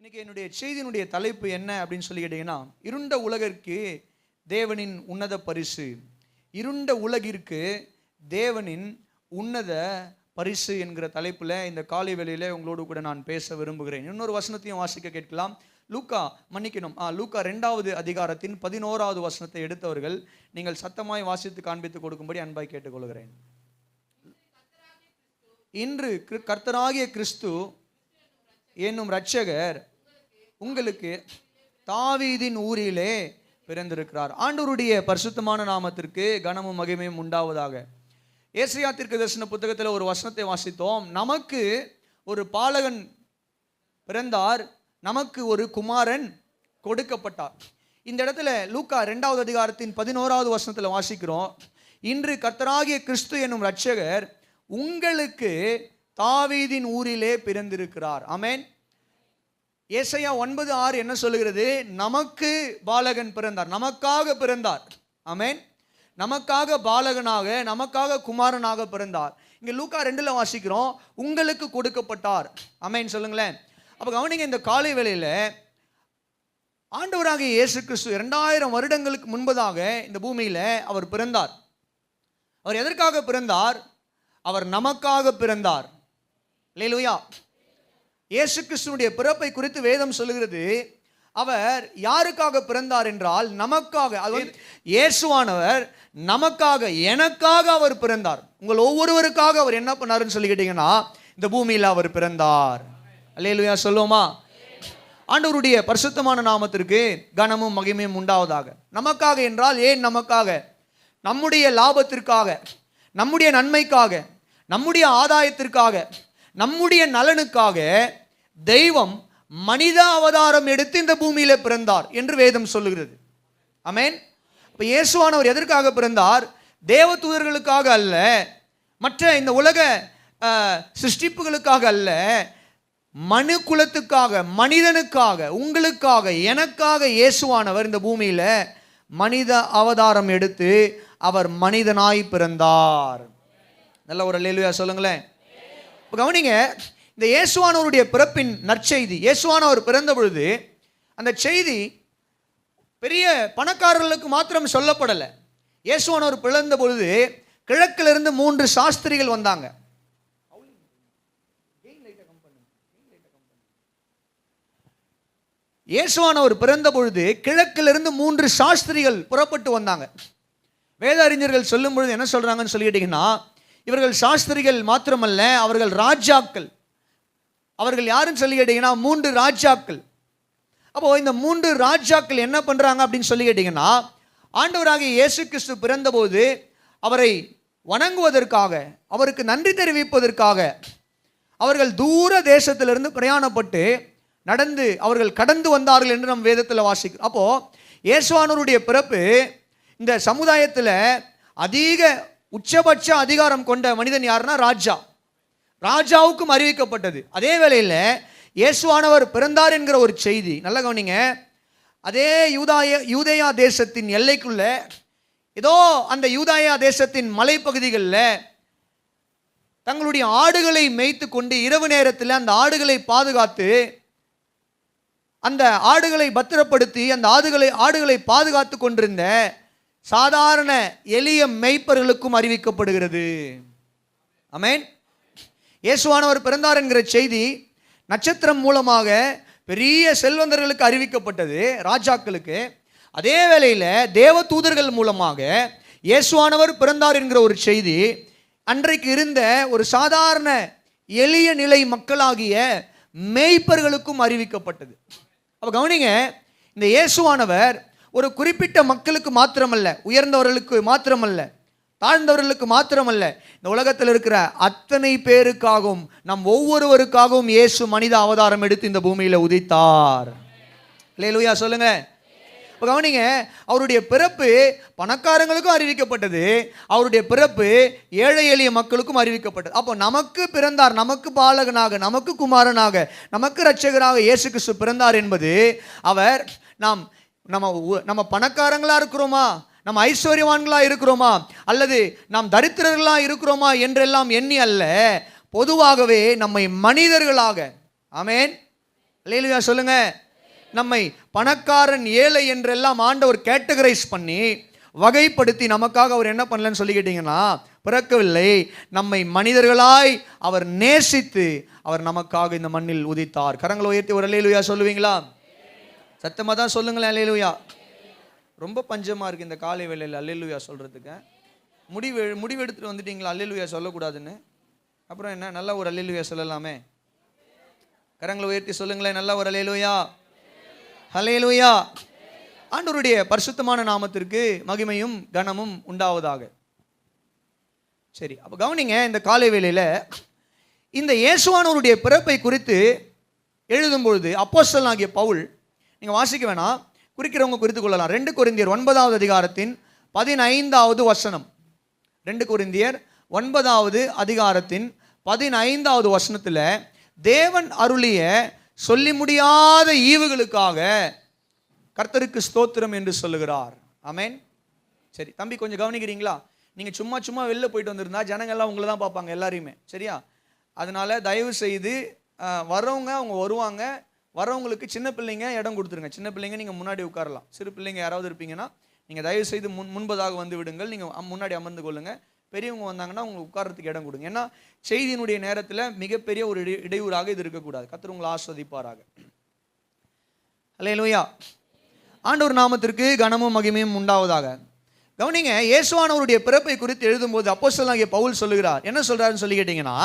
இன்னைக்கு என்னுடைய செய்தியினுடைய தலைப்பு என்ன அப்படின்னு சொல்லி கேட்டீங்கன்னா, இருண்ட உலகிற்கு தேவனின் உன்னத பரிசு. இருண்ட உலகிற்கு தேவனின் உன்னத பரிசு என்கிற தலைப்பில் இந்த காலை வேளையில உங்களோடு கூட நான் பேச விரும்புகிறேன். இன்னொரு வசனத்தையும் வாசிக்க கேட்கலாம். லூக்கா 2வது அதிகாரத்தின் 11வது வசனத்தை எடுத்தவர்கள் நீங்கள் சத்தமாய் வாசித்து காண்பித்து கொடுக்கும்படி அன்பாய் கேட்டுக்கொள்கிறேன். இன்று கர்த்தராகிய கிறிஸ்து என்னும் இரட்சகர் உங்களுக்கு தாவீதின் ஊரிலே பிறந்திருக்கிறார். ஆண்டவருடைய பரிசுத்தமான நாமத்திற்கு கனமும் மகிமையும் உண்டாவதாக. ஏசாயா தீர்க்கதரிசன புத்தகத்தில் ஒரு வசனத்தை வாசித்தோம். நமக்கு ஒரு பாலகன் பிறந்தார், நமக்கு ஒரு குமாரன் கொடுக்கப்பட்டார். இந்த இடத்துல லூக்கா 2வது அதிகாரத்தின் 11வது வசனத்தில் வாசிக்கிறோம், இன்று கர்த்தராகிய கிறிஸ்து என்னும் இரட்சகர் உங்களுக்கு தாவீதின் ஊரிலே பிறந்திருக்கிறார். ஆமென். ஏசாயா 9:6 என்ன சொல்லுகிறது? நமக்கு பாலகன் பிறந்தார், நமக்காக பிறந்தார். ஆமென். நமக்காக பாலகனாக, நமக்காக குமாரனாக பிறந்தார். இங்க லூக்கா 2ல வாசிக்கிறோம், உங்களுக்கு கொடுக்கப்பட்டார். ஆமென் சொல்லுங்களேன். அப்ப கவனிங்க, இந்த காலை வேளையில ஆண்டவராகிய இயேசு கிறிஸ்து 2000 வருடங்களுக்கு முன்பதாக இந்த பூமியில அவர் பிறந்தார். அவர் எதற்காக பிறந்தார்? அவர் நமக்காக பிறந்தார். அல்லேலூயா. இயேசு கிறிஸ்துவினுடைய பிறப்பை குறித்து வேதம் சொல்லுகிறது, அவர் யாருக்காக பிறந்தார் என்றால் நமக்காக. இயேசுவானவர் நமக்காக, எனக்காக அவர் பிறந்தார். உங்கள் ஒவ்வொருவருக்காக அவர் என்ன பண்ணாருன்னு சொல்லிக்கிட்டீங்கன்னா, இந்த பூமியில் அவர் பிறந்தார். அல்லேலூயா சொல்லுவோமா? ஆண்டவருடைய பரிசுத்தமான நாமத்திற்கு கனமும் மகிமையும் உண்டாவதாக. நமக்காக என்றால் ஏன் நமக்காக? நம்முடைய லாபத்திற்காக, நம்முடைய நன்மைக்காக, நம்முடைய ஆதாயத்திற்காக, நம்முடைய நலனுக்காக தெய்வம் மனித அவதாரம் எடுத்து இந்த பூமியில பிறந்தார் என்று வேதம் சொல்லுகிறது. ஆமென். இப்ப இயேசுவானவர் எதற்காக பிறந்தார்? தேவதூதர்களுக்காக அல்ல, மற்ற இந்த உலக சிருஷ்டிப்புகளுக்காக அல்ல, மனு குலத்துக்காக, மனிதனுக்காக, உங்களுக்காக, எனக்காக இயேசுவானவர் இந்த பூமியில மனித அவதாரம் எடுத்து அவர் மனிதனாய் பிறந்தார். நல்ல ஒரு அல்லேலூயா சொல்லுங்களேன். இப்போ கவனிங்க, இந்த இயேசுவானவருடைய பிறப்பின் நற்செய்தி, இயேசுவானவர் பிறந்த பொழுது அந்த செய்தி பெரிய பணக்காரர்களுக்கு மாத்திரம் சொல்லப்படலை. இயேசுவானவர் பிறந்த பொழுது கிழக்கிலிருந்து 3 சாஸ்திரிகள் வந்தாங்க. இயேசுவானவர் பிறந்த பொழுது கிழக்கிலிருந்து 3 சாஸ்திரிகள் புறப்பட்டு வந்தாங்க. வேத அறிஞர்கள் சொல்லும் பொழுது என்ன சொல்றாங்கன்னு சொல்லிட்டீங்கன்னா, இவர்கள் சாஸ்திரிகள் மாத்திரமல்ல, அவர்கள் ராஜாக்கள். அவர்கள் யாருன்னு சொல்லி கேட்டீங்கன்னா 3 ராஜாக்கள். அப்போ இந்த 3 ராஜாக்கள் என்ன பண்றாங்க அப்படின்னு சொல்லி கேட்டீங்கன்னா, ஆண்டவராகிய இயேசு கிறிஸ்து பிறந்தபோது அவரை வணங்குவதற்காக, அவருக்கு நன்றி தெரிவிப்பதற்காக அவர்கள் தூர தேசத்திலிருந்து பிரயாணப்பட்டு நடந்து அவர்கள் கடந்து வந்தார்கள் என்று நம் வேதத்தில் வாசிக்கிறோம். அப்போ இயேசுவானவருடைய பிறப்பு இந்த சமுதாயத்தில் அதிக உச்சபட்ச அதிகாரம் கொண்ட மனிதன் யாருன்னா ராஜா. ராஜாவுக்கும் அறிவிக்கப்பட்டது. அதே வேளையில் இயேசுவானவர் பிறந்தார் என்கிற ஒரு செய்தி, நல்ல கவனிங்க, அதே யூதேயா தேசத்தின் எல்லைக்குள்ள, ஏதோ அந்த யூதேயா தேசத்தின் மலைப்பகுதிகளில் தங்களுடைய ஆடுகளை மேய்த்து கொண்டு இரவு நேரத்தில் அந்த ஆடுகளை பாதுகாத்து, அந்த ஆடுகளை பத்திரப்படுத்தி அந்த ஆடுகளை பாதுகாத்து கொண்டிருந்த சாதாரண எளிய மேய்ப்பர்களுக்கும் அறிவிக்கப்படுகிறது. ஆமென். இயேசுவானவர் பிறந்தார் என்கிற செய்தி நட்சத்திரம் மூலமாக பெரிய செல்வந்தர்களுக்கு அறிவிக்கப்பட்டது, ராஜாக்களுக்கு. அதே வேளையில் தேவதூதர்கள் மூலமாக இயேசுவானவர் பிறந்தார் என்கிற ஒரு செய்தி அன்றைக்கு இருந்த ஒரு சாதாரண எளிய நிலை மக்களாகிய மேய்ப்பர்களுக்கும் அறிவிக்கப்பட்டது. அப்போ கவனிங்க, இந்த இயேசுவானவர் ஒரு குறிப்பிட்ட மக்களுக்கு மாத்திரமல்ல, உயர்ந்தவர்களுக்கு மாத்திரமல்ல, தாழ்ந்தவர்களுக்கு மாத்திரமல்ல, இந்த உலகத்தில் இருக்கிற அத்தனை பேருக்காகவும், நம் ஒவ்வொருவருக்காகவும் இயேசு மனித அவதாரம் எடுத்து இந்த பூமியில் உதித்தார். அல்லேலூயா சொல்லுங்க. இப்போ கவனிங்க, அவருடைய பிறப்பு பணக்காரங்களுக்கும் அறிவிக்கப்பட்டது, அவருடைய பிறப்பு ஏழை எளிய மக்களுக்கும் அறிவிக்கப்பட்டது. அப்போ நமக்கு பிறந்தார், நமக்கு பாலகனாக, நமக்கு குமாரனாக, நமக்கு இரட்சகராக இயேசு கிறிஸ்து பிறந்தார் என்பது அவர் நம்ம பணக்காரங்களா இருக்கிறோமா, நம்ம ஐஸ்வர்யவான்களா இருக்கிறோமா, அல்லது நாம் தரித்திரர்களா இருக்கிறோமா என்றெல்லாம் எண்ணி அல்ல, பொதுவாகவே நம்மை மனிதர்களாக, ஆமென், அல்லேலூயா சொல்லுங்க. நம்மை பணக்காரன் ஏழை என்றெல்லாம் ஆண்டவர் கேட்டகரைஸ் பண்ணி வகைப்படுத்தி நமக்காக அவர் என்ன பண்ணலன்னு சொல்லி கேட்டீங்கன்னா பிறக்கவில்லை. நம்மை மனிதர்களாய் அவர் நேசித்து அவர் நமக்காக இந்த மண்ணில் உதித்தார். கரங்களை உயர்த்தி ஒரு அல்லேலூயா சொல்லுவீங்களா? சத்தமா தான் சொல்லுங்களேன் அல்லேலூயா. ரொம்ப பஞ்சமா இருக்கு இந்த காலை வேளையில் அல்லேலூயா சொல்றதுக்கு. முடிவு எடுத்துட்டு வந்துட்டீங்களா அல்லேலூயா சொல்லக்கூடாதுன்னு? அப்புறம் என்ன, நல்ல ஒரு அல்லேலூயா சொல்லலாமே. கரங்களை உயர்த்தி சொல்லுங்களேன், நல்ல ஒரு அல்லேலூயா. அல்லேலூயா. ஆண்டவருடைய பரிசுத்தமான நாமத்திற்கு மகிமையும் கனமும் உண்டாவதாக. சரி, அப்போ கவனிங்க, இந்த காலை வேளையில இந்த இயேசுவானவருடைய பிறப்பை குறித்து எழுதும் பொழுது அப்போஸ்தலனாகிய பவுல், நீங்க வாசிக்க வேணாம், குறிக்கிறவங்க குறித்து கொள்ளலாம். 2 கொரிந்தியர் 9வது அதிகாரத்தின் 15வது வசனம். 2 கொரிந்தியர் 9வது அதிகாரத்தின் 15வது வசனத்தில் தேவன் அருளிய சொல்லி முடியாத ஈவுகளுக்காக கர்த்தருக்கு ஸ்தோத்திரம் என்று சொல்லுகிறார். ஆமென். சரி தம்பி, கொஞ்சம் கவனிக்கிறீங்களா? நீங்க சும்மா வெளில போயிட்டு வந்திருந்தா ஜனங்கள்லாம் உங்களை தான் பார்ப்பாங்க எல்லாரையுமே, சரியா? அதனால தயவு செய்து வர்றவங்க அவங்க வருவாங்க, வரவங்களுக்கு சின்ன பிள்ளைங்க இடம் கொடுத்துருங்க. சின்ன பிள்ளைங்க நீங்கள் முன்னாடி உட்காரலாம். சிறு பிள்ளைங்க யாராவது இருப்பீங்கன்னா நீங்கள் தயவு செய்து முன்பதாக வந்து விடுங்கள். நீங்கள் முன்னாடி அமர்ந்து கொள்ளுங்க. பெரியவங்க வந்தாங்கன்னா உங்களுக்கு உட்கார்றதுக்கு இடம் கொடுங்க. ஏன்னா செய்தியினுடைய நேரத்தில் மிகப்பெரிய ஒரு இடையூறாக இது இருக்கக்கூடாது. கர்த்தர் உங்களை ஆஸ்வதிப்பாராக. அல்லேலூயா. ஆண்டவர் நாமத்திற்கு கனமும் மகிமையும் உண்டாவதாக. கவனிங்க, இயேசுவானவருடைய பிறப்பை குறித்து எழுதும்போது அப்போஸ்தலனாகிய பவுல் சொல்லுகிறார். என்ன சொல்றாருன்னு சொல்லி கேட்டீங்கன்னா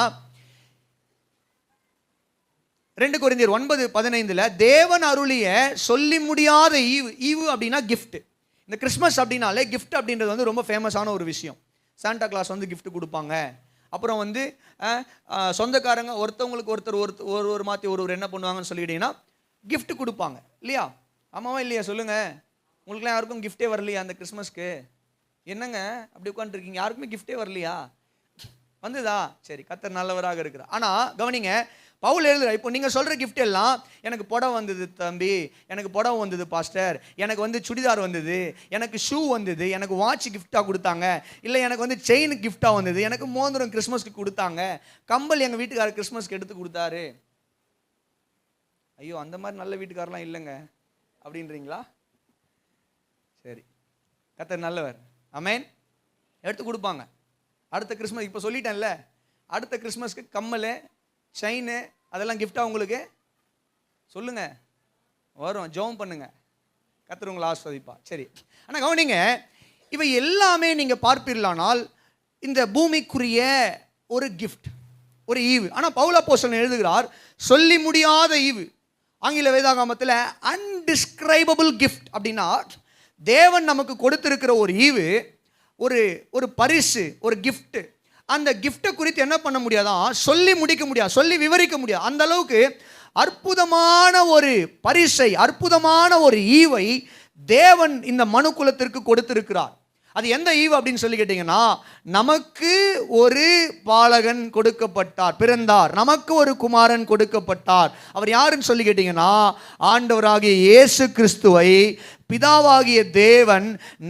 2 கொரிந்தியர் 9:15 தேவன் அருளிய சொல்லி முடியாத ஈவு அப்படின்னா கிஃப்ட். இந்த கிறிஸ்மஸ் அப்படின்னாலே கிஃப்ட் அப்படின்றது வந்து ரொம்ப ஃபேமஸான ஒரு விஷயம். சாண்டா கிளாஸ் வந்து கிஃப்ட் கொடுப்பாங்க. அப்புறம் வந்து சொந்தக்காரங்க ஒருத்தவங்களுக்கு ஒருத்தர் மாற்றி ஒருவர் என்ன பண்ணுவாங்கன்னு சொல்லிக்கிட்டீங்கன்னா கிஃப்ட் கொடுப்பாங்க இல்லையா? ஆமாவா இல்லையா சொல்லுங்க. உங்களுக்குலாம் யாருக்கும் கிஃப்டே வரலையா அந்த கிறிஸ்மஸ்க்கு? என்னங்க அப்படி உட்காந்துருக்கீங்க? யாருக்குமே கிஃப்டே வரலையா? வந்துதா? சரி, கர்த்தர் நல்லவராக இருக்கிறார். ஆனால் கவனிங்க, பவுல் எழுதுற, இப்போ நீங்கள் சொல்கிற கிஃப்ட் எல்லாம், எனக்கு புடவை வந்தது தம்பி, எனக்கு புடவை வந்தது பாஸ்டர், எனக்கு வந்து சுடிதார் வந்தது, எனக்கு ஷூ வந்தது, எனக்கு வாட்ச் கிஃப்டாக கொடுத்தாங்க, இல்லை எனக்கு வந்து செயின் கிஃப்டாக வந்தது, எனக்கு மோதிரம் கிறிஸ்மஸ்க்கு கொடுத்தாங்க, கம்பல் எங்கள் வீட்டுக்காரர் கிறிஸ்மஸ்க்கு எடுத்து கொடுத்தாரு. ஐயோ, அந்த மாதிரி நல்ல வீட்டுக்காரெலாம் இல்லைங்க அப்படின்றீங்களா? சரி, கர்த்தர் நல்லவர். ஆமென். எடுத்து கொடுப்பாங்க. அடுத்த கிறிஸ்மஸ், இப்போ சொல்லிட்டேன்ல, அடுத்த கிறிஸ்மஸ்க்கு கம்மல் செயின் அதெல்லாம் கிஃப்டாக உங்களுக்கு சொல்லுங்க வரும். ஜெபம் பண்ணுங்க, கர்த்தர் உங்களை ஆஸ்வதிப்பா. சரி, ஆனால் கவனிங்க, இவை எல்லாமே நீங்கள் பார்ப்பீர்களானால் இந்த பூமிக்குரிய ஒரு கிஃப்ட், ஒரு ஈவு. ஆனால் பவுல் அப்போஸ்தலன் எழுதுகிறார் சொல்லி முடியாத ஈவு. ஆங்கில வேதாகமத்தில் அன்டிஸ்கிரைபபிள் கிஃப்ட் அப்படின்னா தேவன் நமக்கு கொடுத்திருக்கிற ஒரு ஈவு, ஒரு பரிசு, ஒரு கிஃப்ட். அந்த கிஃப்டை குறித்து என்ன பண்ண முடியாதான், சொல்லி முடிக்க முடியாது, சொல்லி விவரிக்க முடியாது. அந்த அளவுக்கு அற்புதமான ஒரு பரிசை, அற்புதமான ஒரு ஈவை தேவன் இந்த மனுக்குலத்திற்கு கொடுத்திருக்கிறார். அது எந்த ஈவு அப்படின்னு சொல்லி கேட்டீங்கன்னா, நமக்கு ஒரு பாலகன் கொடுக்கப்பட்டார், பிறந்தார், நமக்கு ஒரு குமாரன் கொடுக்கப்பட்டார். அவர் யாருன்னு சொல்லி கேட்டீங்கன்னா, ஆண்டவராகிய இயேசு கிறிஸ்துவை பிதாவாகிய தேவன்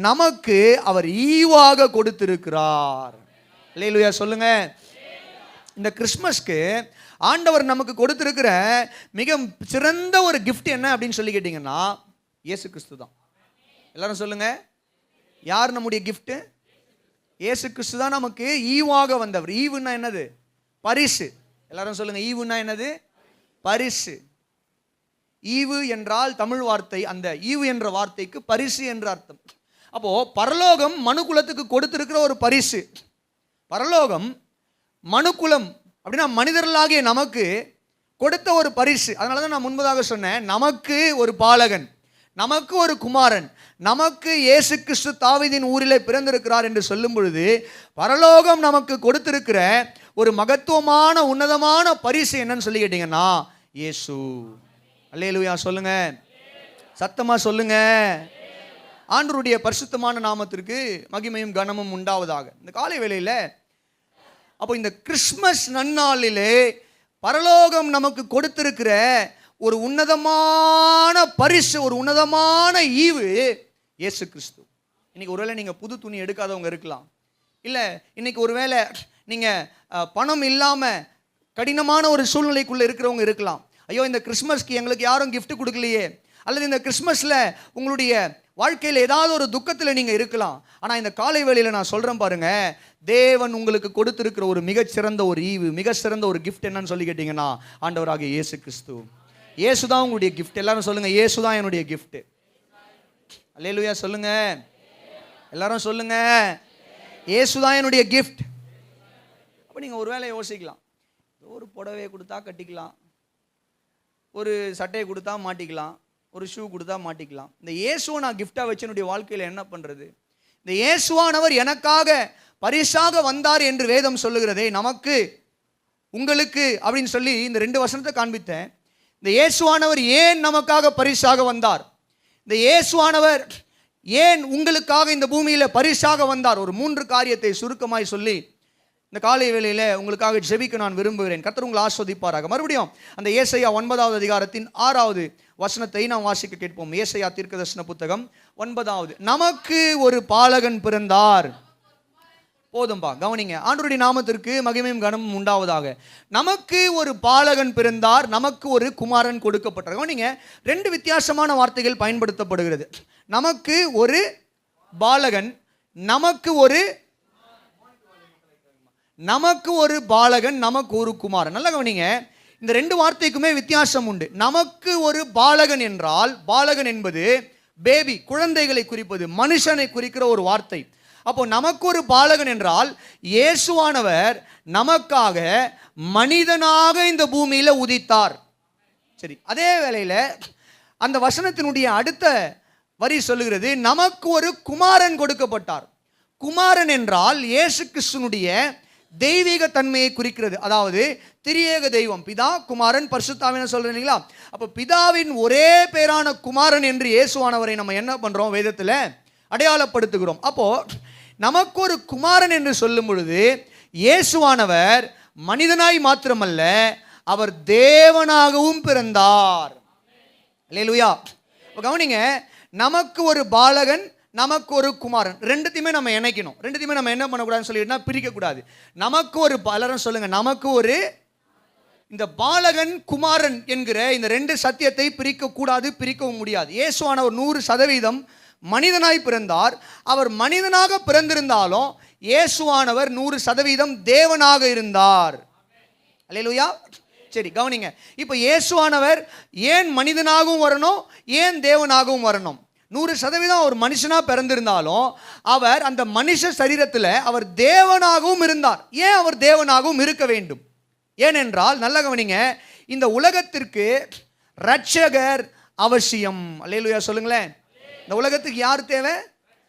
நமக்கு அவர் ஈவாக கொடுத்திருக்கிறார். அல்லேலூயா சொல்லுங்க. இந்த கிறிஸ்மஸ்க்கு ஆண்டவர் நமக்கு கொடுத்திருக்கிற மிக சிறந்த ஒரு கிஃப்ட் என்ன அப்படின்னு சொல்லி கேட்டீங்கன்னா இயேசு கிறிஸ்து தான். எல்லாரும் சொல்லுங்க, யார் நம்முடைய கிஃப்ட்? இயேசு கிறிஸ்து தான் நமக்கு ஈவாக வந்தவர். ஈவுன்னா என்னது? பரிசு. எல்லாரும் சொல்லுங்க, ஈவுன்னா என்னது? பரிசு. ஈவு என்றால் தமிழ் வார்த்தை, அந்த ஈவு என்ற வார்த்தைக்கு பரிசு என்ற அர்த்தம். அப்போ பரலோகம் மனுக்குலத்துக்கு கொடுத்திருக்கிற ஒரு பரிசு. பரலோகம் மனுக்குலம் அப்படின்னா மனிதர்களாகிய நமக்கு கொடுத்த ஒரு பரிசு. அதனால தான் நான் முன்பதாக சொன்னேன், நமக்கு ஒரு பாலகன், நமக்கு ஒரு குமாரன், நமக்கு இயேசு கிறிஸ்து தாவீதின் ஊரிலே பிறந்திருக்கிறார் என்று சொல்லும் பொழுது பரலோகம் நமக்கு கொடுத்திருக்கிற ஒரு மகத்துவமான உன்னதமான பரிசு என்னன்னு சொல்லி கேட்டீங்கன்னா இயேசு. அல்லேலூயா சொல்லுங்க, சத்தமா சொல்லுங்க. ஆண்டவருடைய பரிசுத்தமான நாமத்திற்கு மகிமையும் கனமும் உண்டாவதாக. இந்த காலை வேளையில் அப்போ இந்த கிறிஸ்மஸ் நன்னாளிலே பரலோகம் நமக்கு கொடுத்திருக்கிற ஒரு உன்னதமான பரிசு, ஒரு உன்னதமான ஈவு இயேசு கிறிஸ்து. இன்னைக்கு ஒருவேளை நீங்கள் புது துணி எடுக்காதவங்க இருக்கலாம், இல்லை இன்னைக்கு ஒருவேளை நீங்கள் பணம் இல்லாமல் கடினமான ஒரு சூழ்நிலைக்குள்ளே இருக்கிறவங்க இருக்கலாம். ஐயோ இந்த கிறிஸ்மஸ்க்கு எங்களுக்கு யாரும் gift கொடுக்கலையே, அல்லது இந்த கிறிஸ்மஸில் உங்களுடைய வாழ்க்கையில் ஏதாவது ஒரு துக்கத்தில் நீங்கள் இருக்கலாம். ஆனால் இந்த காலை வேளையில் நான் சொல்கிறேன் பாருங்க, தேவன் உங்களுக்கு கொடுத்திருக்கிற ஒரு மிகச்சிறந்த ஒரு ஈவு, மிக சிறந்த ஒரு gift என்னன்னு சொல்லி கேட்டிங்கன்னா ஆண்டவராகிய இயேசு கிறிஸ்து. இயேசு தான் உங்களுடைய gift. எல்லாரும் சொல்லுங்க, இயேசு தான் என்னுடைய gift. அல்லேலூயா சொல்லுங்க, எல்லாரும் சொல்லுங்க, இயேசு தான் என்னுடைய gift. அப்போ நீங்கள் ஒரு வேளை யோசிக்கலாம், ஒரு புடவையை கொடுத்தா கட்டிக்கலாம், ஒரு சட்டையை கொடுத்தா மாட்டிக்கலாம், ஒரு ஷூ கொடுத்தா மாட்டிக்கலாம். இந்த இயேசுவை நான் கிஃப்டாக வச்சு என்னுடைய வாழ்க்கையில் என்ன பண்ணுறது? இந்த இயேசுவானவர் எனக்காக பரிசாக வந்தார் என்று வேதம் சொல்லுகிறதே, நமக்கு உங்களுக்கு அப்படின்னு சொல்லி இந்த 2 வசனத்தை காண்பித்தேன். இந்த இயேசுவானவர் ஏன் நமக்காக பரிசாக வந்தார், இந்த இயேசுவானவர் ஏன் உங்களுக்காக இந்த பூமியில் பரிசாக வந்தார், ஒரு 3 காரியத்தை சுருக்கமாய் சொல்லி இந்த காலை வேளையில் உங்களுக்காக ஜெபிக்க நான் விரும்புகிறேன். கர்த்தர் உங்களை ஆஸ்வதிப்பாராக. மறுபடியும் அந்த ஏசாயா 9வது அதிகாரத்தின் 6வது வசனத்தை நாம் வாசிக்க கேட்போம். ஏசாயா தீர்க்கதரிசன புத்தகம் 9வது. நமக்கு ஒரு பாலகன் பிறந்தார். போதும்பா, கவனிங்க. ஆண்டவருடைய நாமத்திற்கு மகிமையும் கனமும் உண்டாவதாக. நமக்கு ஒரு பாலகன் பிறந்தார், நமக்கு ஒரு குமாரன் கொடுக்கப்பட்டார். கவனிங்க, 2 வித்தியாசமான வார்த்தைகள் பயன்படுத்தப்படுகிறது. நமக்கு ஒரு பாலகன், நமக்கு ஒரு பாலகன், நமக்கு ஒரு குமாரன். நல்லா கவனிங்க, இந்த 2 வார்த்தைக்குமே வித்தியாசம் உண்டு. நமக்கு ஒரு பாலகன் என்றால், பாலகன் என்பது பேபி, குழந்தைகளை குறிப்பது, மனுஷனை குறிக்கிற ஒரு வார்த்தை. அப்போ நமக்கு ஒரு பாலகன் என்றால் இயேசுவானவர் நமக்காக மனிதனாக இந்த பூமியில் உதித்தார். சரி, அதே வேளையில் அந்த வசனத்தினுடைய அடுத்த வரி சொல்லுகிறது, நமக்கு ஒரு குமாரன் கொடுக்கப்பட்டார். குமாரன் என்றால் இயேசு கிறிஸ்துனுடைய தெய்வீக தன்மையை குறிக்கிறது. அதாவது திரியேக தெய்வம், பிதா குமாரன் பரிசுத்தாவின்னு சொல்றீங்களா? அப்போ பிதாவின் ஒரே பேரான குமாரன் என்று இயேசுவானவரை நம்ம என்ன பண்றோம், வேதத்தில் அடையாளப்படுத்துகிறோம். அப்போ நமக்கு ஒரு குமாரன் என்று சொல்லும் பொழுது இயேசுவானவர் மனிதனாய் மாத்திரமல்ல, அவர் தேவனாகவும் பிறந்தார். அல்லேலூயா. கவனிங்க, நமக்கு ஒரு பாலகன், நமக்கு ஒரு குமாரன், 2த்தையுமே நம்ம இணைக்கணும். 2த்தையுமே நம்ம என்ன பண்ணக்கூடாதுன்னு சொல்லிட்டுனா பிரிக்கக்கூடாது. நமக்கு ஒரு பலரும் சொல்லுங்க, நமக்கு ஒரு, இந்த பாலகன் குமாரன் என்கிற இந்த 2 சத்தியத்தை பிரிக்கக்கூடாது, பிரிக்கவும் முடியாது. இயேசுவானவர் 100% மனிதனாய் பிறந்தார். அவர் மனிதனாக பிறந்திருந்தாலும் இயேசுவானவர் 100% தேவனாக இருந்தார். அல்லேலூயா. சரி, கவனிங்க. இப்போ இயேசுவானவர் ஏன் மனிதனாகவும் வரணும், ஏன் தேவனாகவும் வரணும்? 100% அவர் மனுஷனாக பிறந்திருந்தாலும் அவர் அந்த மனுஷ சரீரத்தில் அவர் தேவனாகவும் இருந்தார். ஏன் அவர் தேவனாகவும் இருக்க வேண்டும்? ஏனென்றால், நல்ல கவனிங்க, இந்த உலகத்திற்கு இரட்சகர் அவசியம். அல்லேலூயா சொல்லுங்களேன். இந்த உலகத்துக்கு யார் தேவை?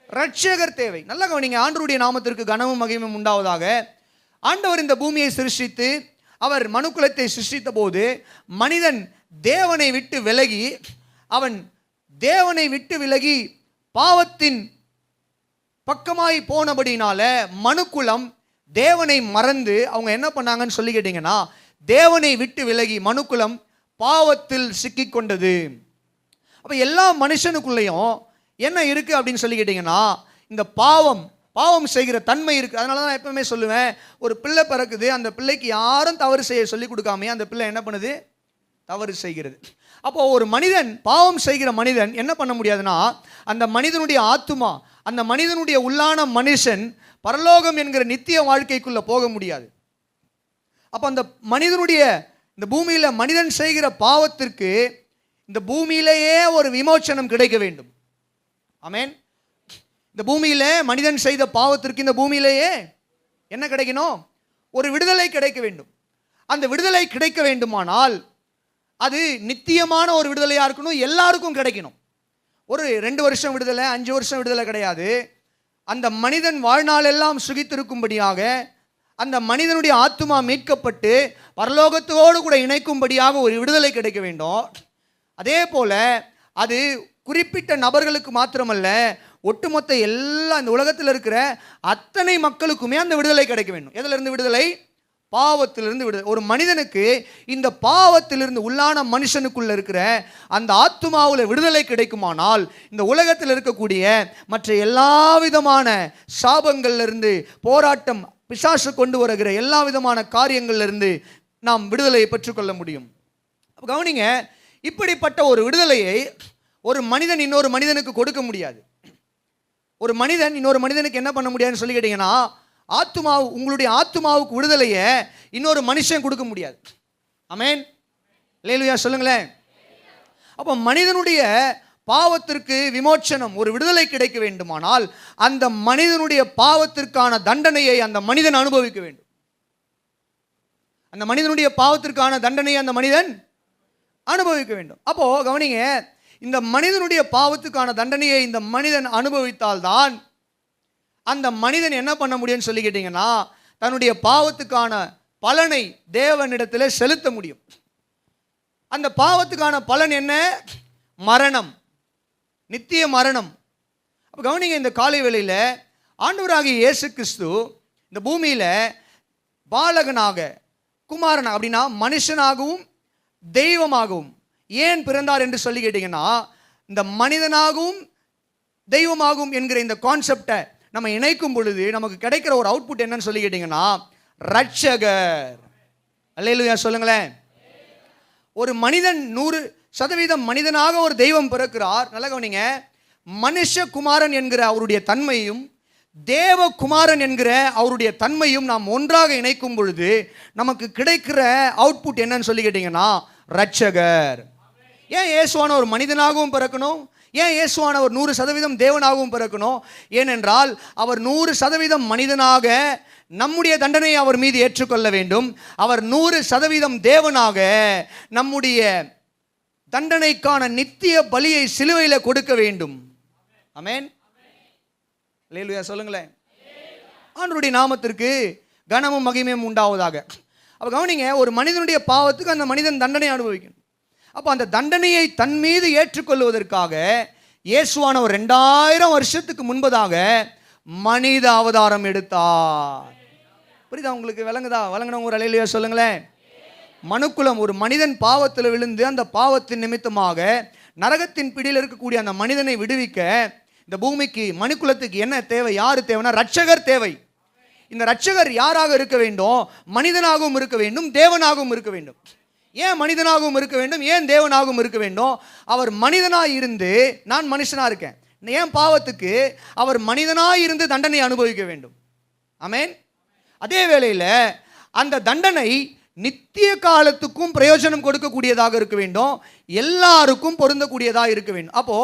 இரட்சகர் தேவை. நல்ல கவனிங்க. ஆண்டவருடைய நாமத்திற்கு கனமும் மகிமையும் உண்டாவதாக. ஆண்டவர் இந்த பூமியை சிருஷ்டித்து அவர் மனுக்குலத்தை சிருஷ்டித்த போது மனிதன் தேவனை விட்டு விலகி, அவன் தேவனை விட்டு விலகி பாவத்தின் பக்கமாய் போனபடினால மனுக்குலம் தேவனை மறந்து அவங்க என்ன பண்ணாங்கன்னு சொல்லி கேட்டீங்கன்னா, தேவனை விட்டு விலகி மனுக்குலம் பாவத்தில் சிக்கிக் கொண்டது. அப்போ எல்லா மனுஷனுக்குள்ளேயும் என்ன இருக்குது அப்படின்னு சொல்லி கேட்டிங்கன்னா, இந்த பாவம் செய்கிற தன்மை இருக்குது. அதனால தான் நான் எப்பவுமே சொல்லுவேன், ஒரு பிள்ளை பிறக்குது, அந்த பிள்ளைக்கு யாரும் தவறு செய்ய சொல்லி கொடுக்காமையே அந்த பிள்ளை என்ன பண்ணுது? தவறு செய்கிறது. அப்போது ஒரு மனிதன், பாவம் செய்கிற மனிதன் என்ன பண்ண முடியாதுன்னா, அந்த மனிதனுடைய ஆத்துமா, அந்த மனிதனுடைய உள்ளான மனுஷன் பரலோகம் என்கிற நித்திய வாழ்க்கைக்குள்ளே போக முடியாது. அப்போ அந்த மனிதனுடைய, இந்த பூமியில் மனிதன் செய்கிற பாவத்திற்கு இந்த பூமியிலேயே ஒரு விமோச்சனம் கிடைக்க வேண்டும். ஆமென். இந்த பூமியில் மனிதன் செய்த பாவத்திற்கு இந்த பூமியிலேயே என்ன கிடைக்கணும்? ஒரு விடுதலை கிடைக்க வேண்டும். அந்த விடுதலை கிடைக்க வேண்டுமானால் அது நித்தியமான ஒரு விடுதலையாக இருக்கணும், எல்லாருக்கும் கிடைக்கணும். ஒரு 2 வருஷம் விடுதலை, 5 வருஷம் விடுதலை கிடையாது. அந்த மனிதன் வாழ்நாளெல்லாம் சுகித்திருக்கும்படியாக, அந்த மனிதனுடைய ஆத்துமா மீட்கப்பட்டு பரலோகத்தோடு கூட இணைக்கும்படியாக ஒரு விடுதலை கிடைக்க வேண்டும். அதே போல் அது குறிப்பிட்ட நபர்களுக்கு மாத்திரமல்ல, ஒட்டுமொத்த எல்லா இந்த உலகத்தில் இருக்கிற அத்தனை மக்களுக்குமே அந்த விடுதலை கிடைக்க வேண்டும். எதிலிருந்து விடுதலை? பாவத்திலிருந்து விடுதலை. ஒரு மனிதனுக்கு இந்த பாவத்திலிருந்து, உள்ளான மனுஷனுக்குள்ள இருக்கிற அந்த ஆத்துமாவில் விடுதலை கிடைக்குமானால் இந்த உலகத்தில் இருக்கக்கூடிய மற்ற எல்லா விதமான சாபங்கள்லேருந்து, போராட்டம், பிசாசு கொண்டு வருகிற எல்லா விதமான காரியங்கள்லேருந்து நாம் விடுதலையை பெற்றுக்கொள்ள முடியும். அப்போ கவனிங்க, இப்படிப்பட்ட ஒரு விடுதலையை ஒரு மனிதன் இன்னொரு மனிதனுக்கு கொடுக்க முடியாது. ஒரு மனிதன் இன்னொரு மனிதனுக்கு என்ன பண்ண முடியாதுன்னு சொல்லி கேட்டீங்கன்னா, உங்களுடைய ஆத்துமாவுக்கு விடுதலையை இன்னொரு மனுஷன் கொடுக்க முடியாது. ஆமென், அல்லேலூயா சொல்லுங்களேன். அப்போ மனிதனுடைய பாவத்திற்கு விமோச்சனம், ஒரு விடுதலை கிடைக்க வேண்டுமானால் அந்த மனிதனுடைய பாவத்திற்கான தண்டனையை அந்த மனிதன் அனுபவிக்க வேண்டும். அந்த மனிதனுடைய பாவத்திற்கான தண்டனையை அந்த மனிதன் அனுபவிக்க வேண்டும். அப்போ கவனிங்க, இந்த மனிதனுடைய பாவத்துக்கான தண்டனையை இந்த மனிதன் அனுபவித்தால்தான் அந்த மனிதன் என்ன பண்ண முடியும்னு சொல்லி கேட்டீங்கன்னா, தன்னுடைய பாவத்துக்கான பலனை தேவனிடத்தில் செலுத்த முடியும். அந்த பாவத்துக்கான பலன் என்ன? மரணம், நித்திய மரணம். அப்போ கவனிங்க, இந்த காலை வேளையில் ஆண்டவராகிய இயேசு கிறிஸ்து இந்த பூமியில் பாலகனாக, குமாரனாக, அப்படின்னா மனுஷனாகவும் தெய்வமாகவும் ஏன் பிறந்தார் என்று சொல்லி கேட்டீங்கன்னா, இந்த மனிதனாகவும் தெய்வமாகவும் என்கிற இந்த கான்செப்டை நம்ம இணைக்கும் பொழுது நமக்கு கிடைக்கிற ஒரு அவுட்புட் என்னன்னு சொல்லி கேட்டீங்கன்னா, ரட்சகர். அல்லேலூயா சொல்லுங்களேன். ஒரு மனிதன் 100% மனிதனாக ஒரு தெய்வம் பிறக்கிறார். நல்ல கவனிங்க, மனுஷகுமாரன் என்கிற அவருடைய தன்மையும் தேவகுமாரன் என்கிற அவருடைய தன்மையும் நாம் ஒன்றாக இணைக்கும் பொழுது நமக்கு கிடைக்கிற அவுட்புட் என்னன்னு சொல்லி கேட்டீங்கன்னா, ரட்சகர். ஏன் இயேசுவான ஒரு மனிதனாகவும் பிறக்கணும்? ஏன் இயேசுவான ஒரு 100% தேவனாகவும் பிறக்கணும்? ஏனென்றால் அவர் 100% மனிதனாக நம்முடைய தண்டனையை அவர் மீது ஏற்றுக்கொள்ள வேண்டும். அவர் 100% தேவனாக நம்முடைய தண்டனைக்கான நித்திய பலியை சிலுவையில் கொடுக்க வேண்டும். ஆமென், அல்லேலூயா சொல்லுங்களேன். ஆண்டவருடைய நாமத்திற்கு கனமும் மகிமையும் உண்டாவதாக. அப்போ கவனிங்க, ஒரு மனிதனுடைய பாவத்துக்கு அந்த மனிதன் தண்டனை அனுபவிக்கணும். அப்போ அந்த தண்டனையை தன் மீது ஏற்றுக்கொள்வதற்காக இயேசுவானவர் 2000 வருஷத்துக்கு முன்பதாக மனித அவதாரம் எடுத்தார். புரியுதா உங்களுக்கு? விளங்குனவங்க ஒரு அல்லேலூயா சொல்லுங்களேன். மனுக்குலம், ஒரு மனிதன் பாவத்தில் விழுந்து அந்த பாவத்தின் நிமித்தமாக நரகத்தின் பிடியில் இருக்கக்கூடிய அந்த மனிதனை விடுவிக்க இந்த பூமிக்கு, மனுக்குலத்துக்கு என்ன தேவை? யார் தேவைன்னா, ரட்சகர் தேவை. இந்த ரட்சகர் யாராக இருக்க வேண்டும்? மனிதனாகவும் இருக்க வேண்டும், தேவனாகவும் இருக்க வேண்டும். ஏன் மனிதனாகவும் இருக்க வேண்டும்? ஏன் தேவனாகவும் இருக்க வேண்டும்? அவர் மனிதனாக இருந்து, நான் மனுஷனாக இருக்கேன், ஏன் பாவத்துக்கு அவர் மனிதனாக இருந்து தண்டனை அனுபவிக்க வேண்டும். ஆமென். அதே வேளையில் அந்த தண்டனை நித்திய காலத்துக்கும் பிரயோஜனம் கொடுக்கக்கூடியதாக இருக்க வேண்டும், எல்லாருக்கும் பொருந்தக்கூடியதாக இருக்க வேண்டும். அப்போ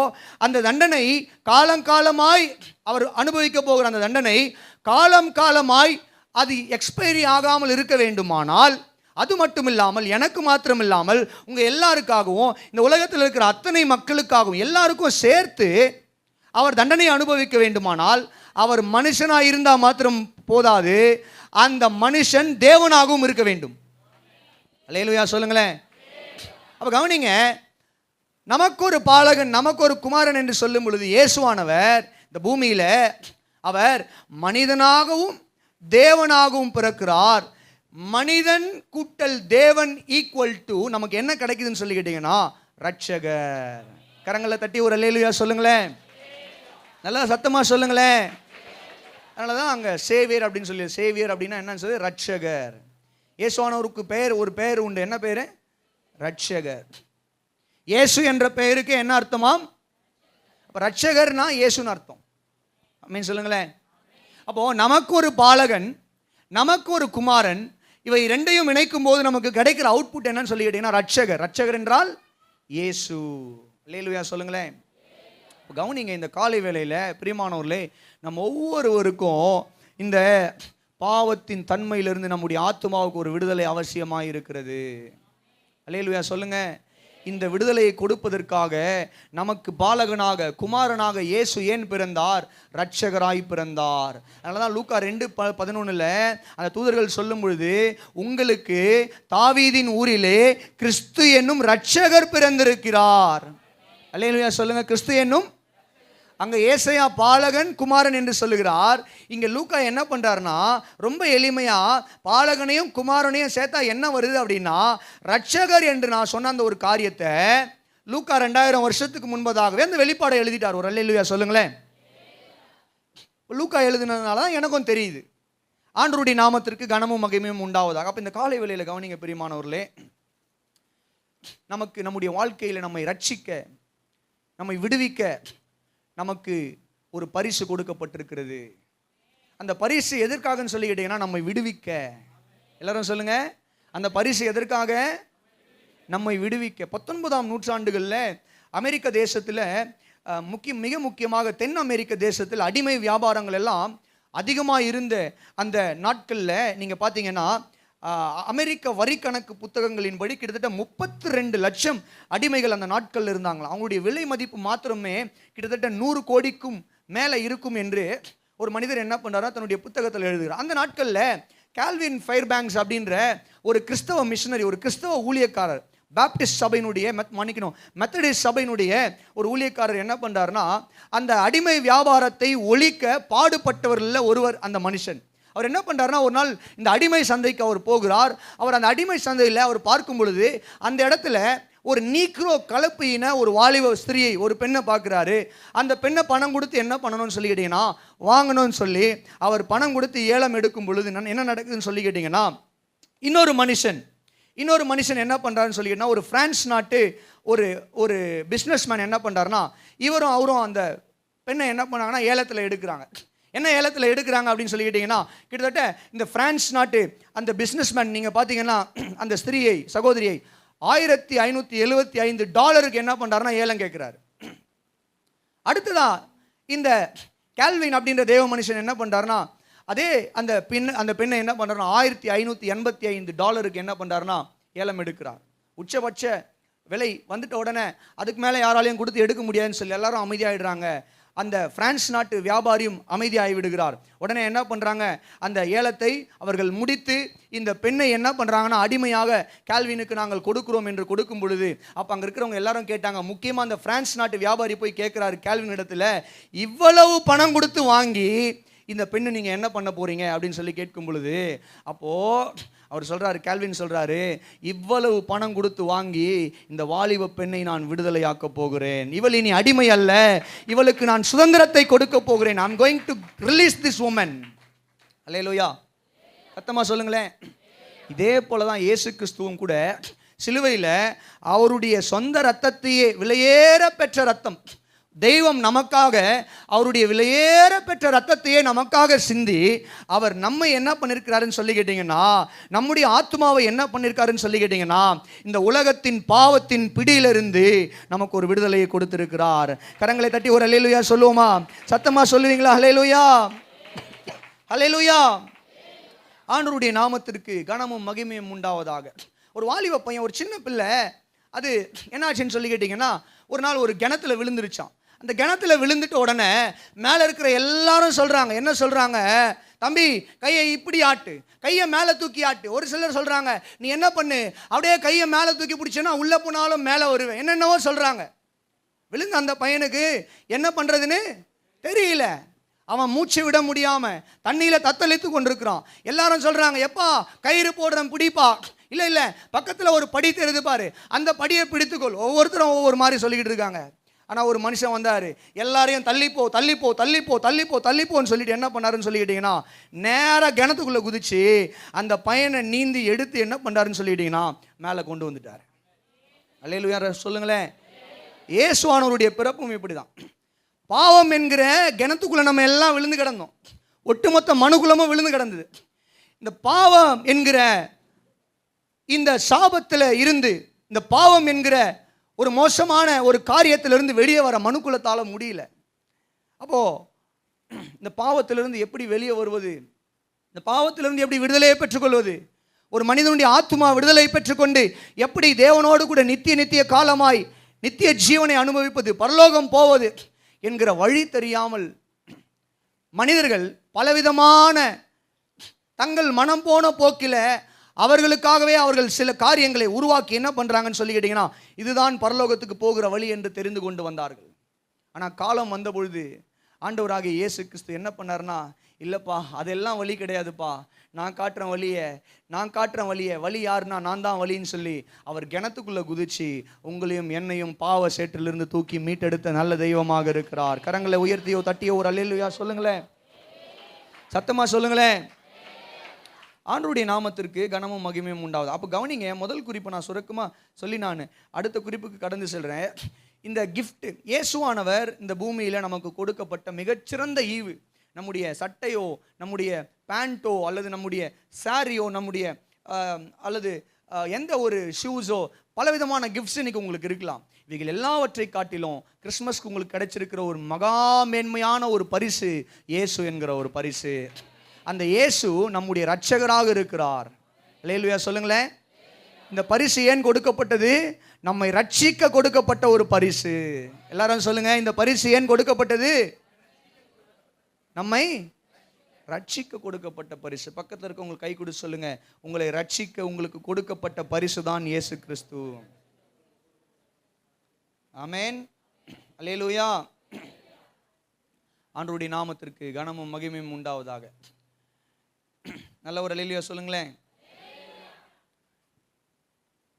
அந்த தண்டனை காலங்காலமாய் அவர் அனுபவிக்க போகிற அந்த தண்டனை காலம் காலமாய் அது எக்ஸ்பைரி ஆகாமல் இருக்க வேண்டுமானால், அது மட்டும் இல்லாமல் எனக்கு மாத்திரம் இல்லாமல் உங்கள் எல்லாருக்காகவும், இந்த உலகத்தில் இருக்கிற அத்தனை மக்களுக்காகவும், எல்லாருக்கும் சேர்த்து அவர் தண்டனை அனுபவிக்க வேண்டுமானால் அவர் மனுஷனாக இருந்தால் மாத்திரம் போதாது, அந்த மனுஷன் தேவனாகவும் இருக்க வேண்டும். அல்லேலூயா சொல்லுங்களேன். அப்போ கவனிங்க, நமக்கு ஒரு பாலகன், நமக்கு ஒரு குமாரன் என்று சொல்லும் பொழுது இயேசுவானவர் இந்த பூமியில் அவர் மனிதனாகவும் தேவனாகவும் பிறக்கிறார். மனிதன் கூட்டல் தேவன் ஈக்குவல் டு நமக்கு என்ன கிடைக்குதுன்னு சொல்லி கேட்டீங்கன்னா, ரட்சகர். கரங்களை தட்டி ஒரு அல்லேலூயா சொல்லுங்களேன். நல்லா சத்தமாக சொல்லுங்களேன். அதனால தான் அங்கே சேவியர் அப்படின்னு சொல்லி, சேவியர் அப்படின்னா என்னன்னு சொல்லி, ரட்சகர். இயேசுவானவருக்கு ஒரு பெயர் உண்டு. என்ன பேர்? ரட்சகர். இயேசு என்ற பெயருக்கு என்ன அர்த்தமாம்? அப்போ ரட்சகர்னா இயேசுன்னு அர்த்தம். அப்படின்னு சொல்லுங்களேன். அப்போ நமக்கு ஒரு பாலகன், நமக்கு ஒரு குமாரன், இவை ரெண்டையும் இணைக்கும் போது நமக்கு கிடைக்கிற அவுட்புட் என்னன்னு சொல்லி கேட்டீங்கன்னா, ரட்சகர். ரட்சகர் என்றால் இயேசு. அல்லேலூயா சொல்லுங்களேன். கவனிங்க, இந்த காலை வேளையில் பிரியமானவர்களே, நம்ம ஒவ்வொருவருக்கும் இந்த பாவத்தின் தன்மையிலிருந்து நம்முடைய ஆத்துமாவுக்கு ஒரு விடுதலை அவசியமாக இருக்கிறது. அல்லேலூயா சொல்லுங்க. இந்த விடுதலையை கொடுப்பதற்காக நமக்கு பாலகனாக, குமாரனாக இயேசு ஏன் பிறந்தார்? ரட்சகராய் பிறந்தார். அதனால தான் லூக்கா 2:11 அந்த தூதர்கள் சொல்லும் பொழுது, உங்களுக்கு தாவீதின் ஊரிலே கிறிஸ்து என்னும் ரட்சகர் பிறந்திருக்கிறார். அல்லேலூயா சொல்லுங்க. கிறிஸ்து என்னும், அங்க ஏசாயா பாலகன் குமாரன் என்று சொல்லுகிறார். இங்க லூக்கா என்ன பண்றாருன்னா, ரொம்ப எளிமையா பாலகனையும் குமாரனையும் சேர்த்தா என்ன வருது அப்படின்னா, ரட்சகர் என்று நான் சொன்ன அந்த ஒரு காரியத்தை லூக்கா 2000 வருஷத்துக்கு முன்பதாகவே அந்த வெளிப்பாடை எழுதிட்டார். ஒரு அல்லேலூயா சொல்லுங்களேன். லூக்கா எழுதினதுனால தான் எனக்கும் தெரியுது. ஆண்டவருடைய நாமத்திற்கு கனமும் மகிமையும் உண்டாவதாக. அப்ப இந்த காலை வேளையில கவனிங்க பிரியமானவர்களே, நமக்கு நம்முடைய வாழ்க்கையில் நம்மை ரட்சிக்க, நம்மை விடுவிக்க நமக்கு ஒரு பரிசு கொடுக்கப்பட்டிருக்கிறது. அந்த பரிசு எதற்காகன்னு சொல்லி கேட்டீங்கன்னா, நம்மை விடுவிக்க. எல்லாரும் சொல்லுங்க, அந்த பரிசு எதற்காக? நம்மை விடுவிக்க. 19ஆம் நூற்றாண்டுகளில் அமெரிக்க தேசத்தில் மிக முக்கியமாக தென் அமெரிக்க தேசத்தில் அடிமை வியாபாரங்கள் எல்லாம் அதிகமாக இருந்த அந்த நாட்களில் நீங்கள் பார்த்தீங்கன்னா, அமெரிக்க வரி கணக்கு புத்தகங்களின்படி கிட்டத்தட்ட 32 லட்சம் அடிமைகள் அந்த நாட்களில் இருந்தாங்களாம். அவங்களுடைய விலை மதிப்பு மாத்திரமே கிட்டத்தட்ட 100 கோடிக்கும் மேலே இருக்கும் என்று ஒரு மனிதர் என்ன பண்ணுறாரா தன்னுடைய புத்தகத்தில் எழுதுகிறார். அந்த நாட்களில் கால்வின் ஃபயர்பேங்க்ஸ் அப்படின்ற ஒரு கிறிஸ்தவ மிஷனரி, ஒரு கிறிஸ்தவ ஊழியக்காரர், பாப்டிஸ்ட் சபையினுடைய மெத்தடிஸ்ட் சபையினுடைய ஒரு ஊழியக்காரர் என்ன பண்ணுறாருன்னா, அந்த அடிமை வியாபாரத்தை ஒழிக்க பாடுபட்டவர்களில் ஒருவர் அந்த மனுஷன். அவர் என்ன பண்ணுறாருன்னா, ஒரு நாள் இந்த அடிமை சந்தைக்கு அவர் போகிறார். அவர் அந்த அடிமை சந்தையில் அவர் பார்க்கும் பொழுது அந்த இடத்துல ஒரு நீக்ரோ கலப்பு இன ஒரு வாலிப ஸ்திரியை, ஒரு பெண்ணை பார்க்குறாரு. அந்த பெண்ணை பணம் கொடுத்து என்ன பண்ணணும்னு சொல்லி கேட்டிங்கன்னா, வாங்கணும்னு சொல்லி அவர் பணம் கொடுத்து ஏலம் எடுக்கும் பொழுது என்ன நடக்குதுன்னு சொல்லி கேட்டிங்கன்னா, இன்னொரு மனுஷன் என்ன பண்ணுறாருன்னு சொல்லி கேட்டிங்கன்னா, ஒரு பிரான்ஸ் நாட்டு ஒரு பிஸ்னஸ்மேன் என்ன பண்ணுறாருன்னா, அவரும் அந்த பெண்ணை என்ன பண்ணாங்கன்னா ஏலத்தில் எடுக்கிறாங்க. என்ன ஏலத்தில் எடுக்கிறாங்க அப்படின்னு சொல்லிக்கிட்டிங்கன்னா, கிட்டத்தட்ட இந்த பிரான்ஸ் நாட்டு அந்த பிஸ்னஸ்மேன் நீங்கள் பார்த்தீங்கன்னா அந்த ஸ்திரியை, சகோதரியை $1575 என்ன பண்ணுறாருன்னா ஏலம் கேட்குறாரு. அடுத்ததான் இந்த கால்வின் அப்படின்ற தேவ மனுஷன் என்ன பண்ணுறாருன்னா, அதே அந்த பெண்ணை என்ன பண்ணுறாருன்னா $1585 என்ன பண்ணுறாருன்னா ஏலம் எடுக்கிறார். உச்சபட்ச விலை வந்துட்ட உடனே அதுக்கு மேலே யாராலையும் கொடுத்து எடுக்க முடியாதுன்னு சொல்லி எல்லாரும் அமைதியாகிடுறாங்க. அந்த பிரான்ஸ் நாட்டு வியாபாரியும் அமைதியாகி விடுகிறார். உடனே என்ன பண்ணுறாங்க, அந்த ஏலத்தை அவர்கள் முடித்து இந்த பெண்ணை என்ன பண்ணுறாங்கன்னா அடிமையாக கால்வினுக்கு நாங்கள் கொடுக்குறோம் என்று கொடுக்கும் பொழுது, அப்போ அங்கே இருக்கிறவங்க எல்லாரும் கேட்டாங்க. முக்கியமாக அந்த பிரான்ஸ் நாட்டு வியாபாரி போய் கேட்குறாரு கால்வின் இடத்துல, இவ்வளவு பணம் கொடுத்து வாங்கி இந்த பெண்ணு நீங்கள் என்ன பண்ண போகிறீங்க அப்படின்னு சொல்லி கேட்கும் பொழுது, அப்போது அவர் சொல்கிறாரு, கால்வின் சொல்கிறாரு, இவ்வளவு பணம் கொடுத்து வாங்கி இந்த வாலிப பெண்ணை நான் விடுதலையாக்க போகிறேன். இவள் இனி அடிமை அல்ல, இவளுக்கு நான் சுதந்திரத்தை கொடுக்க போகிறேன். I'm going to release this woman. அல்லேலூயா, சத்தமா சொல்லுங்களேன். இதே போல தான் இயேசு கிறிஸ்துவும் கூட சிலுவையில் அவருடைய சொந்த ரத்தத்தையே, விலையேற பெற்ற ரத்தம், தெய்வம் நமக்காக அவருடைய விலையேற பெற்ற ரத்தத்தையே நமக்காக சிந்தி அவர் நம்மை என்ன பண்ணியிருக்கிறாருன்னு சொல்லி கேட்டிங்கன்னா, நம்முடைய ஆத்மாவை என்ன பண்ணியிருக்காருன்னு சொல்லி கேட்டிங்கன்னா, இந்த உலகத்தின் பாவத்தின் பிடியிலிருந்து நமக்கு ஒரு விடுதலையை கொடுத்திருக்கிறார். கரங்களை தட்டி ஒரு அல்லேலூயா சொல்லுவோமா? சத்தமா சொல்லுவீங்களா? அல்லேலூயா, அல்லேலூயா. ஆண்டவருடைய நாமத்திற்கு கனமும் மகிமையும் உண்டாவதாக. ஒரு வாலிப பையன், ஒரு சின்ன பிள்ளை, அது என்னாச்சுன்னு சொல்லி கேட்டிங்கன்னா, ஒரு நாள் ஒரு கிணத்துல விழுந்துருச்சான். அந்த கிணத்துல விழுந்துட்ட உடனே மேலே இருக்கிற எல்லாரும் சொல்கிறாங்க, என்ன சொல்கிறாங்க, தம்பி கையை இப்படி ஆட்டு, கையை மேலே தூக்கி ஆட்டு. ஒரு சிலர் சொல்கிறாங்க, நீ என்ன பண்ணு, அப்படியே கையை மேலே தூக்கி பிடிச்சேன்னா உள்ளே போனாலும் மேலே வருவேன், என்னென்னவோ சொல்கிறாங்க. விழுந்த அந்த பையனுக்கு என்ன பண்ணுறதுன்னு தெரியல. அவன் மூச்சு விட முடியாமல் தண்ணியில் தத்தளித்து கொண்டிருக்கிறான். எல்லாரும் சொல்கிறாங்க, எப்பா கயிறு போடுறேன் பிடிப்பா. இல்லை பக்கத்தில் ஒரு படி தெரியுது பாரு, அந்த படியை பிடித்துக்கொள். ஒவ்வொருத்தரும் ஒவ்வொரு மாதிரி சொல்லிக்கிட்டு இருக்காங்க. ஆனால் ஒரு மனுஷன் வந்தார், எல்லாரையும் தள்ளிப்போ தள்ளிப்போ தள்ளிப்போ தள்ளிப்போ தள்ளிப்போன்னு சொல்லிட்டு என்ன பண்ணாருன்னு சொல்லிக்கிட்டீங்கன்னா, நேராக கிணத்துக்குள்ளே குதிச்சு அந்த பையனை நீந்தி எடுத்து என்ன பண்ணாருன்னு சொல்லிக்கிட்டீங்கன்னா மேலே கொண்டு வந்துட்டார். அல்லேலூயா சொல்லுங்களேன். இயேசுவானவருடைய பிறப்பும் இப்படி தான். பாவம் என்கிற கிணத்துக்குள்ளே நம்ம எல்லாம் விழுந்து கிடந்தோம். ஒட்டுமொத்த மனுக்குலமும் விழுந்து கிடந்தது. இந்த பாவம் என்கிற இந்த சாபத்தில் இருந்து, இந்த பாவம் என்கிற ஒரு மோசமான ஒரு காரியத்திலிருந்து வெளியே வர மனுக்குலத்தால் முடியல. அப்போது இந்த பாவத்திலிருந்து எப்படி வெளியே வருவது, இந்த பாவத்திலிருந்து எப்படி விடுதலையை பெற்றுக்கொள்வது, ஒரு மனிதனுடைய ஆத்மா விடுதலை பெற்றுக்கொண்டு எப்படி தேவனோடு கூட நித்திய காலமாய் நித்திய ஜீவனை அனுபவிப்பது, பரலோகம் போவது என்கிற வழி தெரியாமல் மனிதர்கள் பலவிதமான தங்கள் மனம் போன போக்கில் அவர்களுக்காகவே அவர்கள் சில காரியங்களை உருவாக்கி என்ன பண்ணுறாங்கன்னு சொல்லி கேட்டிங்கன்னா, இதுதான் பரலோகத்துக்கு போகிற வழி என்று தெரிந்து கொண்டு வந்தார்கள். ஆனால் காலம் வந்த பொழுது ஆண்டவராகிய இயேசு கிறிஸ்து என்ன பண்ணார்னா, இல்லைப்பா அதெல்லாம் வழி கிடையாதுப்பா, நான் காட்டுறேன் வழியை, வழி யாருன்னா நான் தான் வழின்னு சொல்லி அவர் கிணத்துக்குள்ளே குதிச்சு உங்களையும் என்னையும் பாவ சேற்றிலிருந்து தூக்கி மீட்டெடுத்த நல்ல தெய்வமாக இருக்கிறார். கரங்களை உயர்த்தியோ தட்டியோ ஒரு அல்லேலூயா சொல்லுங்களேன், சத்தமாக சொல்லுங்களேன். ஆண்டவருடைய நாமத்திற்கு கனமும் மகிமையும் உண்டாகுது. அப்போ கவனிங்க, முதல் குறிப்பை நான் சுருக்கமாக சொல்லி நான் அடுத்த குறிப்புக்கு கடந்து செல்கிறேன். இந்த கிஃப்ட் இயேசுவானவர் இந்த பூமியில் நமக்கு கொடுக்கப்பட்ட மிகச்சிறந்த ஈவு. நம்முடைய சட்டையோ, நம்முடைய பேண்ட்டோ, அல்லது நம்முடைய சாரியோ, நம்முடைய அல்லது எந்த ஒரு ஷூஸோ, பலவிதமான கிஃப்ட்ஸ் இன்னைக்கு உங்களுக்கு இருக்கலாம். இவைகள் எல்லாவற்றை காட்டிலும் கிறிஸ்மஸ்க்கு உங்களுக்கு கிடைச்சிருக்கிற ஒரு மகா மேன்மையான ஒரு பரிசு இயேசு என்கிற ஒரு பரிசு. அந்த இயேசு நம்முடைய இரட்சகராக இருக்கிறார். அல்லேலூயா சொல்லுங்களேன். இந்த பரிசு ஏன் கொடுக்கப்பட்டது? நம்மை ரட்சிக்க கொடுக்கப்பட்ட ஒரு பரிசு. எல்லாரும் சொல்லுங்க, இந்த பரிசு ஏன் கொடுக்கப்பட்டது? நம்மை ரட்சிக்க கொடுக்கப்பட்ட பரிசு. பக்கத்தில் இருக்க உங்களுக்கு கை கொடு சொல்லுங்க, உங்களை ரட்சிக்க உங்களுக்கு கொடுக்கப்பட்ட பரிசு தான் இயேசு கிறிஸ்து. ஆமென். அல்லேலூயா. ஆண்டவருடைய நாமத்திற்கு கனமும் மகிமையும் உண்டாவதாக. நல்ல ஒரு அல்லேலூயா சொல்லுங்களேன்.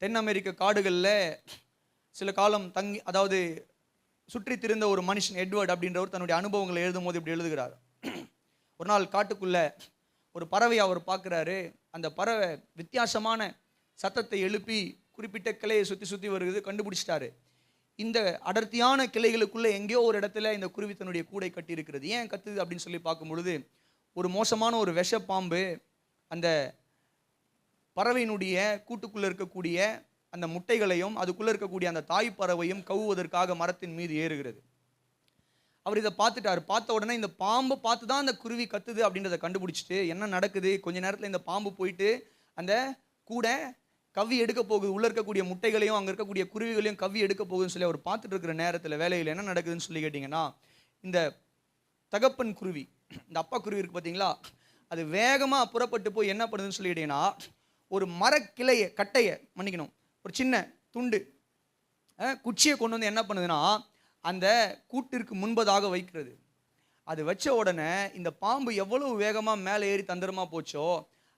தென் அமெரிக்க காடுகளில் சில காலம் தங்கி, அதாவது சுற்றி திரிந்த ஒரு மனுஷன் எட்வர்ட் அப்படின்றவர் தன்னுடைய அனுபவங்களை எழுதும் போது இப்படி எழுதுகிறார். ஒரு நாள் காட்டுக்குள்ள ஒரு பறவையை அவர் பார்க்குறாரு. அந்த பறவை வித்தியாசமான சத்தத்தை எழுப்பி குறிப்பிட்ட கிளையை சுற்றி சுற்றி வருகிறது. கண்டுபிடிச்சிட்டாரு, இந்த அடர்த்தியான கிளைகளுக்குள்ள எங்கேயோ ஒரு இடத்துல இந்த குருவி தன்னுடைய கூடை கட்டி இருக்கிறது. ஏன் கத்துது அப்படின்னு சொல்லி பார்க்கும் பொழுது, ஒரு மோசமான ஒரு விஷப்பாம்பு அந்த பறவையினுடைய கூட்டுக்குள்ளே இருக்கக்கூடிய அந்த முட்டைகளையும் அதுக்குள்ளே இருக்கக்கூடிய அந்த தாய் பறவையும் கவுவதற்காக மரத்தின் மீது ஏறுகிறது. அவர் இதை பார்த்துட்டார். பார்த்த உடனே இந்த பாம்பை பார்த்து தான் அந்த குருவி கத்துது அப்படின்றத கண்டுபிடிச்சிட்டு என்ன நடக்குது, கொஞ்ச நேரத்தில் இந்த பாம்பு போயிட்டு அந்த கூடை கவ்வி எடுக்க போகுது, உள்ளே இருக்கக்கூடிய முட்டைகளையும் அங்கே இருக்கக்கூடிய குருவிகளையும் கவ்வி எடுக்க போகுதுன்னு சொல்லி அவர் பார்த்துட்டு இருக்கிற நேரத்தில் வேலையில் என்ன நடக்குதுன்னு சொல்லி கேட்டிங்கன்னா, இந்த தகப்பன் குருவி, இந்த அப்பா குருவி இருக்குது பார்த்தீங்களா, அது வேகமாக புறப்பட்டு போய் என்ன பண்ணுதுன்னு சொல்லி கேட்டிங்கன்னா, ஒரு மரக்கிளையை கட்டையை மன்னிக்கணும் ஒரு சின்ன துண்டு குச்சியை கொண்டு வந்து என்ன பண்ணுதுன்னா அந்த கூட்டிற்கு முன்பதாக வைக்கிறது. அது வச்ச உடனே இந்த பாம்பு எவ்வளவு வேகமாக மேலே ஏறி தந்திரமாக போச்சோ,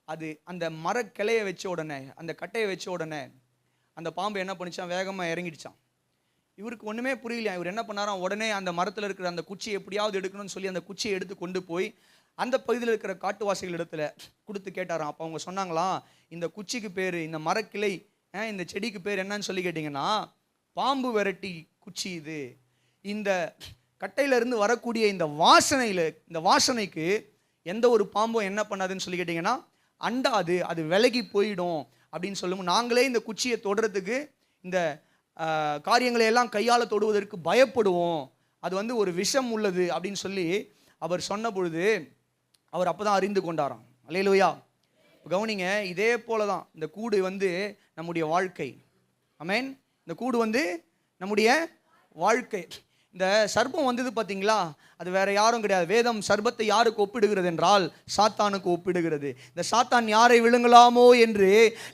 அது அந்த மரக்கிளையை வச்ச உடனே, அந்த கட்டையை வச்ச உடனே அந்த பாம்பு என்ன பண்ணிச்சான், வேகமாக இறங்கிடுச்சான். இவருக்கு ஒன்றுமே புரியலையா. இவர் என்ன பண்ணாராம், உடனே அந்த மரத்தில் இருக்கிற அந்த குச்சியை எப்படியாவது எடுக்கணும்னு சொல்லி அந்த குச்சியை எடுத்து கொண்டு போய் அந்த பகுதியில் இருக்கிற காட்டுவாசிகள் இடத்துல கொடுத்து கேட்டாராம். அப்போ அவங்க சொன்னாங்களாம், இந்த குச்சிக்கு பேர், இந்த மரக்கிளை, இந்த செடிக்கு பேர் என்னன்னு சொல்லி கேட்டிங்கன்னா பாம்பு விரட்டி குச்சி. இது இந்த கட்டையிலிருந்து வரக்கூடிய இந்த வாசனைக்கு எந்த ஒரு பாம்பும் என்ன பண்ணாதுன்னு சொல்லி கேட்டிங்கன்னா அண்டாது, அது விலகி போயிடும் அப்படின்னு சொல்லுவோம். நாங்களே இந்த குச்சியை தொடுறதுக்கு, இந்த காரியங்களை எல்லாம் கையால் தொடுவதற்கு பயப்படுவோம், அது ஒரு விஷம் உள்ளது அப்படின்னு சொல்லி அவர் சொன்ன பொழுது அவர் அப்போ தான் அறிந்து கொண்டாராம். அல்லேலூயா. கவனிங்க, இதே போல தான் இந்த கூடு நம்முடைய வாழ்க்கை. ஆமென். இந்த கூடு நம்முடைய வாழ்க்கை. இந்த சர்ப்பம் வந்தது பார்த்தீங்களா, அது வேற யாரும் கிடையாது. வேதம் சர்ப்பத்தை யாருக்கு ஒப்பிடுகிறது என்றால் சாத்தானுக்கு ஒப்பிடுகிறது. இந்த சாத்தான் யாரை விழுங்கலாமோ என்று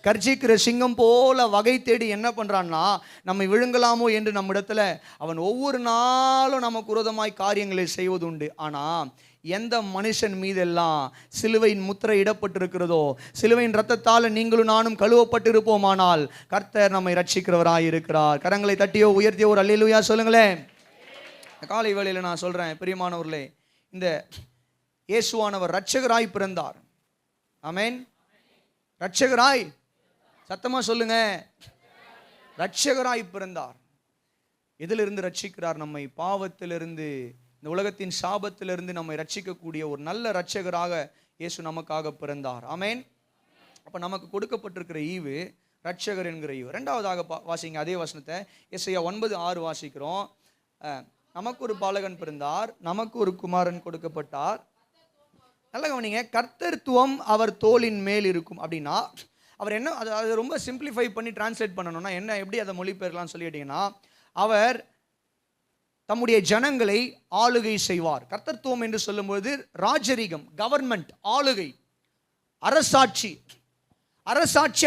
கர்ஜிக்கிற சிங்கம் போல வகை தேடி என்ன பண்ணுறான்னா நம்மை விழுங்கலாமோ என்று நம்மிடத்துல அவன் ஒவ்வொரு நாளும் நமக்கு விரோதமாய் காரியங்களை செய்வதுண்டு. ஆனால் எந்த மனுஷன் மீதெல்லாம் சிலுவையின் முத்திரை இடப்பட்டிருக்கிறதோ, சிலுவையின் இரத்தத்தால் நீங்களும் நானும் கழுவப்பட்டிருப்போமானால் கர்த்தர் நம்மை ரட்சிக்கிறவராய் இருக்கிறார். கரங்களை தட்டியோ உயர்த்தியோ ஒரு அல்லேலூயா சொல்லுங்களேன். காலை வேளையில் நான் சொல்கிறேன், பிரியமானவர்களே, இந்த இயேசுவானவர் இரட்சகராய் பிறந்தார். ஆமென். இரட்சகராய், சத்தமாக சொல்லுங்க, இரட்சகராய் பிறந்தார். எதிலிருந்து ரட்சிக்கிறார்? நம்மை பாவத்திலிருந்து, இந்த உலகத்தின் சாபத்திலிருந்து நம்மை ரட்சிக்கக்கூடிய ஒரு நல்ல இரட்சகராக இயேசு நமக்காக பிறந்தார். ஆமென். அப்போ நமக்கு கொடுக்கப்பட்டிருக்கிற ஈவு இரட்சகர் என்கிற ஈவு. ரெண்டாவதாக வாசிங்க அதே வசனத்தை, எசையா 9:6 வாசிக்கிறோம். நமக்கு ஒரு பாலகன் பிறந்தார், நமக்கு ஒரு குமாரன் கொடுக்கப்பட்டார். நல்ல கவனிங்க, கர்த்தர்த்துவம் அவர் தோளின் மேல் இருக்கும் அப்படின்னா அவர் என்ன, அது ரொம்ப சிம்பிளிஃபை பண்ணி டிரான்ஸ்லேட் பண்ணணும்னா என்ன, எப்படி அதை மொழிபெயர்க்கலாம்னு சொல்லிட்டீங்கன்னா, அவர் தம்முடைய ஜனங்களை ஆளுகை செய்வார். கர்த்தர்த்துவம் என்று சொல்லும்போது ராஜரீகம், கவர்மெண்ட், ஆளுகை, அரசாட்சி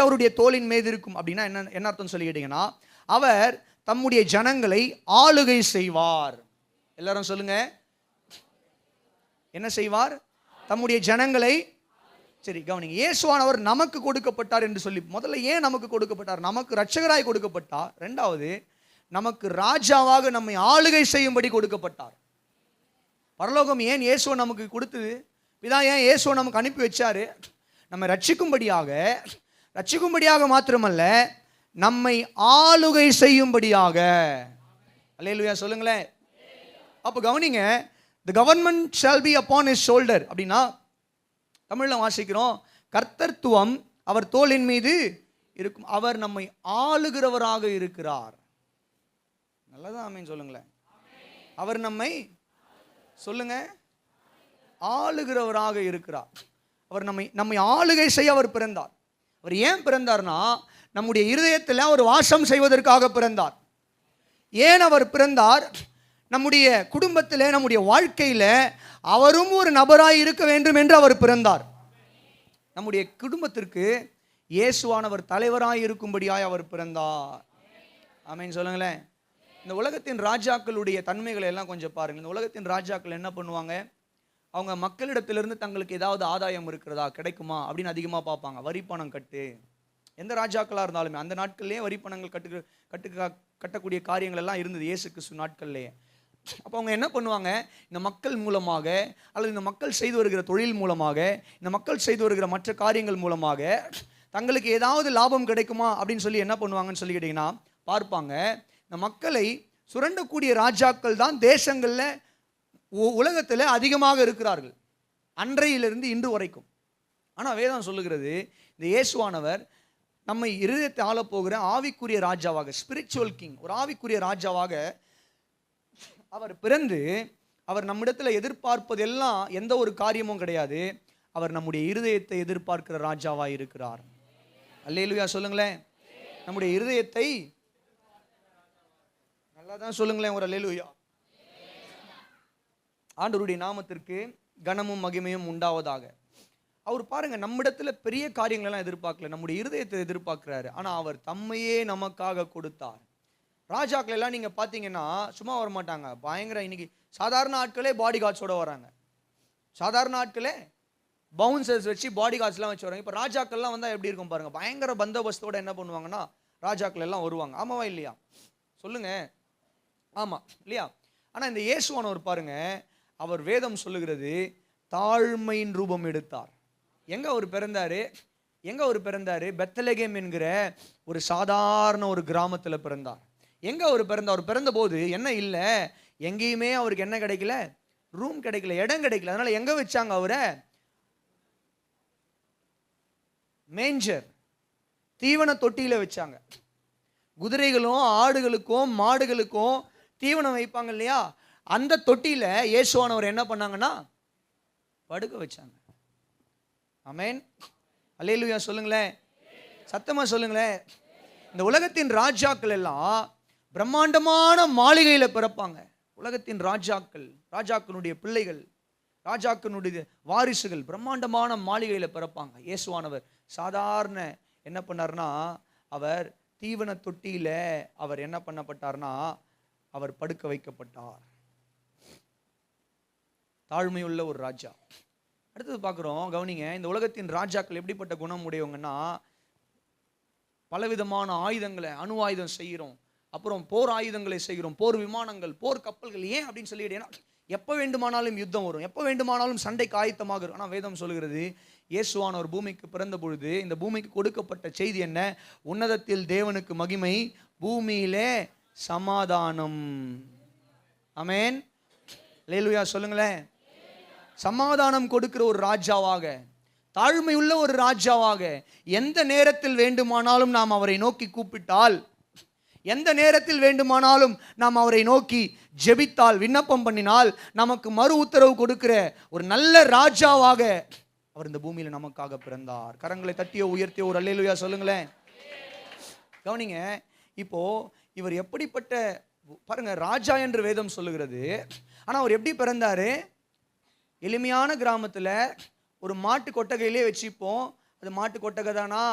அவருடைய தோளின் மீது இருக்கும். அப்படின்னா என்ன அர்த்தம் சொல்லிக்கிட்டீங்கன்னா, அவர் தம்முடைய ஜனங்களை ஆளுகை செய்வார். எல்லாரும் சொல்லுங்க, என்ன செய்வார்? தம்முடைய ஜனங்களை. சரி கவனிங்க, இயேசுவானவர் நமக்கு கொடுக்கப்பட்டார் என்று சொல்லி, முதல்ல ஏன் நமக்கு கொடுக்கப்பட்டார்? நமக்கு இரட்சகராய் கொடுக்கப்பட்டார். ரெண்டாவது, நமக்கு ராஜாவாக நம்மை ஆளுகை செய்யும்படி கொடுக்கப்பட்டார். பரலோகம் ஏன் இயேசுவை நமக்கு கொடுத்தது? பிதா ஏன் இயேசுவை நமக்கு அனுப்பி வச்சாரு? நம்மை ரட்சிக்கும்படியாக மாத்திரமல்ல, நம்மை ஆளுகை செய்யும்படியாக. அல்லேலூயா சொல்லுங்களேன். அப்போ கவனிங்க, the government shall be upon his shoulder அப்படின்னா தமிழில் வாசிக்கிறோம், கர்த்தத்துவம் அவர் தோளின் மீது இருக்கும். அவர் நம்மை ஆளுகிறவராக இருக்கிறார். நல்லதா ஆமென் சொல்லுங்களேன். அவர் நம்மை சொல்லுங்க ஆளுகிறவராக இருக்கிறார். அவர் நம்மை ஆளுகை செய்ய அவர் பிறந்தார். அவர் ஏன் பிறந்தார்னா, நம்முடைய இருதயத்தில் அவர் வாசம் செய்வதற்காக பிறந்தார். ஏன் அவர் பிறந்தார்? நம்முடைய குடும்பத்தில், நம்முடைய வாழ்க்கையில் அவரும் ஒரு நபராய் இருக்க வேண்டும் என்று அவர் பிறந்தார். நம்முடைய குடும்பத்திற்கு இயேசுவானவர் தலைவராய் இருக்கும்படியாய் அவர் பிறந்தார். ஆமென் சொல்லுங்களேன். இந்த உலகத்தின் ராஜாக்களுடைய தன்மைகளை எல்லாம் கொஞ்சம் பாருங்கள். இந்த உலகத்தின் ராஜாக்கள் என்ன பண்ணுவாங்க? அவங்க மக்களிடத்திலிருந்து தங்களுக்கு ஏதாவது ஆதாயம் இருக்கிறதா, கிடைக்குமா அப்படின்னு அதிகமாக பார்ப்பாங்க. வரி பணம் கட்டு. எந்த ராஜாக்களாக இருந்தாலுமே அந்த நாட்கள்லேயே வரி பணங்கள் கட்டக்கூடிய காரியங்கள் எல்லாம் இருந்தது இயேசு கிறிஸ்து நாட்கள்லேயே. அப்போ அவங்க என்ன பண்ணுவாங்க? இந்த மக்கள் மூலமாக, அல்லது இந்த மக்கள் செய்து வருகிற தொழில் மூலமாக, இந்த மக்கள் செய்து வருகிற மற்ற காரியங்கள் மூலமாக தங்களுக்கு ஏதாவது லாபம் கிடைக்குமா அப்படின்னு சொல்லி என்ன பண்ணுவாங்கன்னு சொல்லி கேட்டிங்கன்னா பார்ப்பாங்க. இந்த மக்களை சுரண்டக்கூடிய ராஜாக்கள் தான் தேசங்களில், உலகத்தில் அதிகமாக இருக்கிறார்கள், அன்றையிலிருந்து இன்று வரைக்கும். ஆனால் வேதம் சொல்லுகிறது, இந்த இயேசுவானவர் நம்மை இருதயத்தை ஆளப்போகிற ஆவிக்குரிய ராஜாவாக, ஸ்பிரிச்சுவல் கிங், ஒரு ஆவிக்குரிய ராஜாவாக அவர் பிறந்து, அவர் நம்மிடத்தில் எதிர்பார்ப்பதெல்லாம் எந்த ஒரு காரியமும் கிடையாது. அவர் நம்முடைய இருதயத்தை எதிர்பார்க்கிற ராஜாவாக இருக்கிறார். அல்லேலூயா சொல்லுங்களேன். நம்முடைய இருதயத்தை நல்லா தான் சொல்லுங்களேன் ஒரு அல்லேலூயா. ஆண்டவருடைய நாமத்திற்கு கனமும் மகிமையும் உண்டாவதாக. அவர் பாருங்க, நம்மிடத்துல பெரிய காரியங்களெல்லாம் எதிர்பார்க்கல, நம்முடைய இருதயத்தை எதிர்பார்க்கிறாரு. ஆனா அவர் தம்மையே நமக்காக கொடுத்தார். ராஜாக்கள் எல்லாம் நீங்க பாத்தீங்கன்னா சும்மா வர மாட்டாங்க. பயங்கர, இன்னைக்கு சாதாரண ஆட்களே பாடி கார்ட்ஸோட வராங்க. சாதாரண ஆட்களே பவுன்சர்ஸ் வச்சு பாடி கார்ட்ஸ்லாம் வச்சு வராங்க. இப்போ ராஜாக்கள்லாம் வந்தால் எப்படி இருக்கும் பாருங்க. பயங்கர பந்தோபஸ்தோட என்ன பண்ணுவாங்கன்னா ராஜாக்கள் எல்லாம் வருவாங்க. ஆமாவா இல்லையா சொல்லுங்க? ஆமாம் இல்லையா? ஆனால் இந்த இயேசுவானவர் பாருங்க, அவர் வேதம் சொல்லுகிறது தாழ்மையின் ரூபம் எடுத்தார். எங்க அவர் பிறந்தாரு? பெத்லகேம் என்கிற ஒரு சாதாரண ஒரு கிராமத்தில் பிறந்தார். எங்க அவர் பிறந்தார்? அவர் பிறந்த போது என்ன இல்லை, எங்கேயுமே அவருக்கு என்ன கிடைக்கல, ரூம் கிடைக்கல, இடம் கிடைக்கல. அதனால எங்க வச்சாங்க அவரை? மேஞ்சர், தீவன தொட்டியில வச்சாங்க. குதிரைகளும் ஆடுகளுக்கும் மாடுகளுக்கும் தீவனம் வைப்பாங்க இல்லையா, அந்த தொட்டியில இயேசுவானவர் என்ன பண்ணாங்கன்னா படுக்க வச்சாங்க. ஆமென் அல்லேலூயா சொல்லுங்களேன், சத்தமா சொல்லுங்களேன். இந்த உலகத்தின் ராஜாக்கள் எல்லாம் பிரம்மாண்டமான மாளிகையில பிறப்பாங்க. உலகத்தின் ராஜாக்களுடைய பிள்ளைகள், ராஜாக்களுடைய வாரிசுகள் பிரம்மாண்டமான மாளிகையில பிறப்பாங்க. இயேசுவானவர் சாதாரண என்ன பண்ணார்னா, அவர் தீவன தொட்டியில அவர் என்ன பண்ணப்பட்டார்னா அவர் படுக்க வைக்கப்பட்டார். தாழ்மையுள்ள ஒரு ராஜா. அடுத்தது பார்க்குறோம், கவனிங்க. இந்த உலகத்தின் ராஜாக்கள் எப்படிப்பட்ட குணம் உடையவங்கன்னா, பலவிதமான ஆயுதங்களை, அணு ஆயுதம் செய்கிறோம், அப்புறம் போர் ஆயுதங்களை செய்கிறோம், போர் விமானங்கள், போர் கப்பல்கள். ஏன் அப்படின்னு சொல்லிட்டு, எப்போ வேண்டுமானாலும் யுத்தம் வரும், எப்போ வேண்டுமானாலும் சண்டைக்கு ஆயத்தமாக இருக்கும். ஆனால் வேதம் சொல்கிறது, இயேசுவானவர் பூமிக்கு பிறந்த பொழுது இந்த பூமிக்கு கொடுக்கப்பட்ட செய்தி என்ன? உன்னதத்தில் தேவனுக்கு மகிமை, பூமியிலே சமாதானம். ஆமென் அல்லேலூயா சொல்லுங்களேன். சமாதானம் கொடுக்கிற ஒரு ராஜாவாக, தாழ்மையுள்ள ஒரு ராஜாவாக, எந்த நேரத்தில் வேண்டுமானாலும் நாம் அவரை நோக்கி கூப்பிட்டால், எந்த நேரத்தில் வேண்டுமானாலும் நாம் அவரை நோக்கி ஜெபித்தால், விண்ணப்பம் பண்ணினால் நமக்கு மறு உத்தரவு கொடுக்கிற ஒரு நல்ல ராஜாவாக அவர் இந்த பூமியில நமக்காக பிறந்தார். கரங்களை தட்டியோ உயர்த்தியோ ஒரு அல்லேலூயா சொல்லுங்களேன். கவனிங்க, இப்போ இவர் எப்படிப்பட்ட பாருங்க, ராஜா என்று வேதம் சொல்லுகிறது. ஆனா அவர் எப்படி பிறந்தாரு? எளிமையான கிராமத்துல ஒரு மாட்டு கொட்டகையிலே வச்சுப்போம். அது மாட்டு கொட்டகை தானா,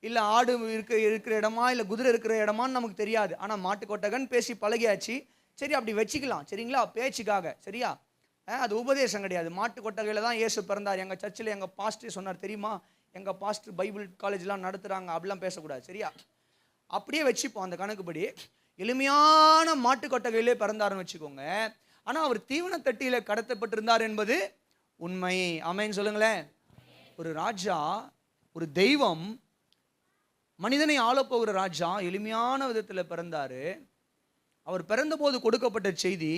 இல்ல ஆடு இருக்கிற இடமா, இல்ல குதிரை இருக்கிற இடமான்னு நமக்கு தெரியாது. ஆனா மாட்டு கொட்டகன்னு பேசி பழகியாச்சு. சரி, அப்படி வச்சுக்கலாம், சரிங்களா, பேச்சுக்காக. சரியா? அது உபதேசம் கிடையாது. மாட்டு கொட்டகையில தான் இயேசு பிறந்தார். எங்க சர்ச்சில் எங்க பாஸ்டர் சொன்னார் தெரியுமா, எங்க பாஸ்டர் பைபிள் காலேஜ்லாம் நடத்துறாங்க, அப்படிலாம் பேசக்கூடாது. சரியா? அப்படியே வச்சுப்போம். அந்த கணக்குப்படி எளிமையான மாட்டு கொட்டகையிலே பிறந்தாருன்னு வச்சுக்கோங்க. ஆனா அவர் தீவன தட்டியில கடத்தப்பட்டிருந்தார் என்பது உண்மை. ஆமென் சொல்லுங்களேன். ஒரு ராஜா, ஒரு தெய்வம் மனிதனை ஆளப்போகிற ராஜா எளிமையான விதத்தில் பிறந்தாரு. அவர் பிறந்தபோது கொடுக்கப்பட்ட செய்தி